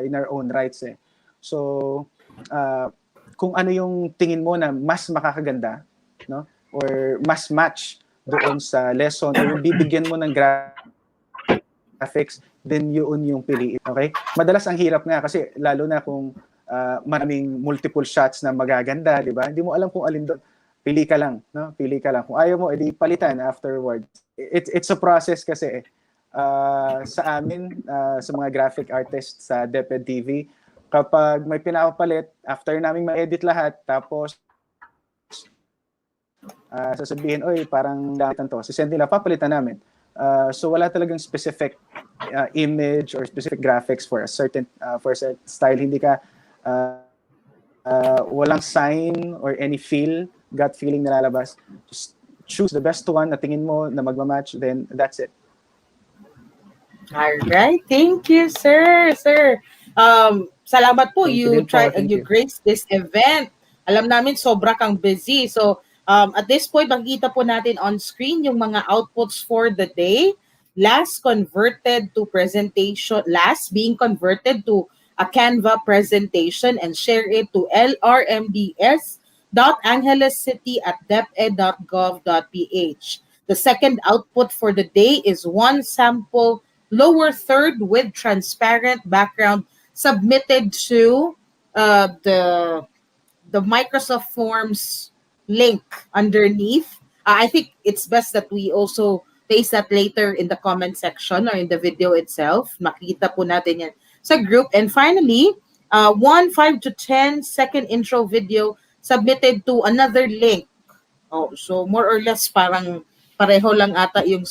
in our own rights eh. So, kung ano yung tingin mo na mas makakaganda, no? Or mas match doon sa lesson or yung bibigyan mo ng graphics, then yun yung piliin. Okay? Madalas ang hirap nga kasi lalo na kung maraming multiple shots na magaganda, di ba? Hindi mo alam kung alin doon. Pili ka lang, no? Pili ka lang. Kung ayaw mo, edi palitan afterwards. It's a process kasi eh. sa amin, sa mga graphic artists sa DepEd TV, kapag may pinapapalit, after naming ma-edit lahat, tapos sasabihin, oy, parang damitan to. Sisend nila, papalitan namin. So wala talagang specific image or specific graphics for a certain style. Hindi ka walang sign or any gut feeling na lalabas. Just choose the best one na tingin mo na magmamatch, then that's it. All right. Thank you, sir. Salamat po. You graced this event. Alam namin sobra kang busy. So, at this point, makikita po natin on screen yung mga outputs for the day. Last being converted to a Canva presentation and share it to lrmds.angelescity@deped.gov.ph. The second output for the day is one sample lower third with transparent background submitted to the Microsoft Forms link underneath. I think it's best that we also paste that later in the comment section or in the video itself. Makita po natin yan sa group. And finally, 1 5 to 10 second intro video submitted to another link. Oh, so more or less parang pareho lang ata yung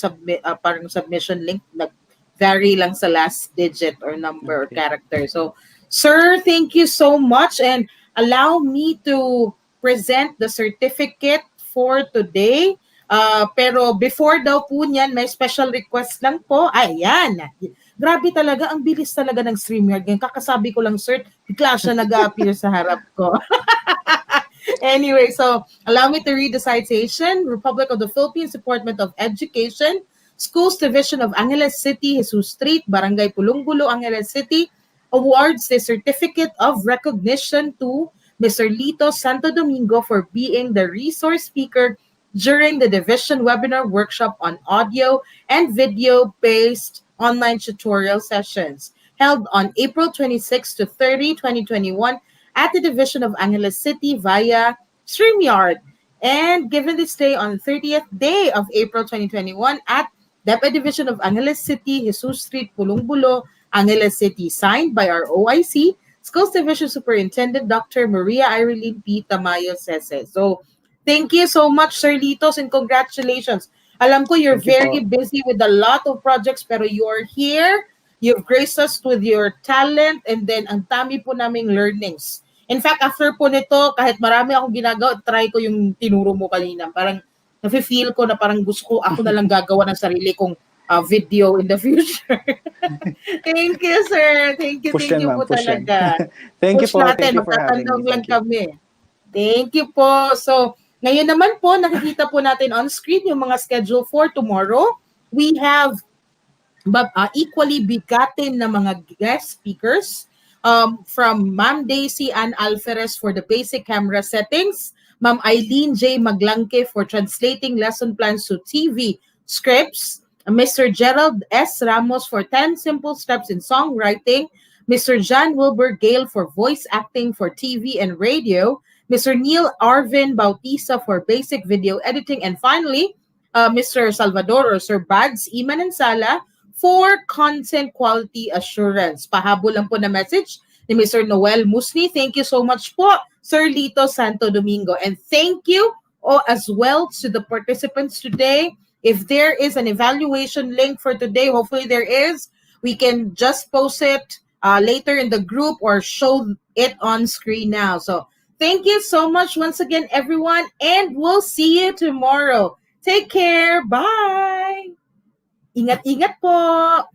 parang submission link, nag-vary lang sa last digit or number or character. So, sir, thank you so much, and allow me to present the certificate for today. Pero before daw po niyan, may special request lang po. Ayan. Grabe talaga, ang bilis talaga ng StreamYard. Ngayon, kakasabi ko lang, sir, bigla siya nag-appear sa harap ko. Anyway, so allow me to read the citation. Republic of the Philippines, Department of Education, Schools Division of Angeles City, Jesus Street, Barangay Pulunggulo, Angeles City, awards the certificate of recognition to Mr. Lithos Sto Domingo for being the resource speaker during the division webinar workshop on audio and video-based online tutorial sessions held on April 26 to 30, 2021 at the Division of Angeles City via StreamYard, and given this day on the 30th day of April 2021 at DepEd Division of Angeles City, Jesus Street, Pulungbulo, Angeles City, signed by our OIC, Schools Division Superintendent Dr. Maria Irene P. Tamayo Sese. So, thank you so much, Sir Lithos, and congratulations. Alam ko you're very busy with a lot of projects, pero you're here. You've graced us with your talent, and then ang dami po naming learnings. In fact, after po nito, kahit marami akong ginagawa, try ko yung tinuro mo kanina. Parang nafe-feel ko na parang gusto ko ako na lang gagawa ng sarili kong video in the future. Thank you, sir. Thank you po talaga. Thank you po. Natin, magtatandang lang kami. Thank you po. So, ngayon naman po, nakikita po natin on screen yung mga schedule for tomorrow. We have equally bigatin na mga guest speakers from Ma'am Daisy Ann Alferez for the basic camera settings, Ma'am Eileen J. Maglangke for translating lesson plans to TV scripts, Mr. Gerald S. Ramos for 10 simple steps in songwriting, Mr. John Wilbur Gale for voice acting for TV and radio, Mr. Neil Arvin Bautista for basic video editing, and finally, Mr. Salvador or Sir Bads Imanansala for content quality assurance. Pahabol lang po na message ni Mr. Noel Musni. Thank you so much po, Sir Lithos Sto Domingo. And thank you as well to the participants today. If there is an evaluation link for today, hopefully there is, we can just post it later in the group or show it on screen now. So thank you so much once again, everyone, and we'll see you tomorrow. Take care. Bye. Ingat-ingat po.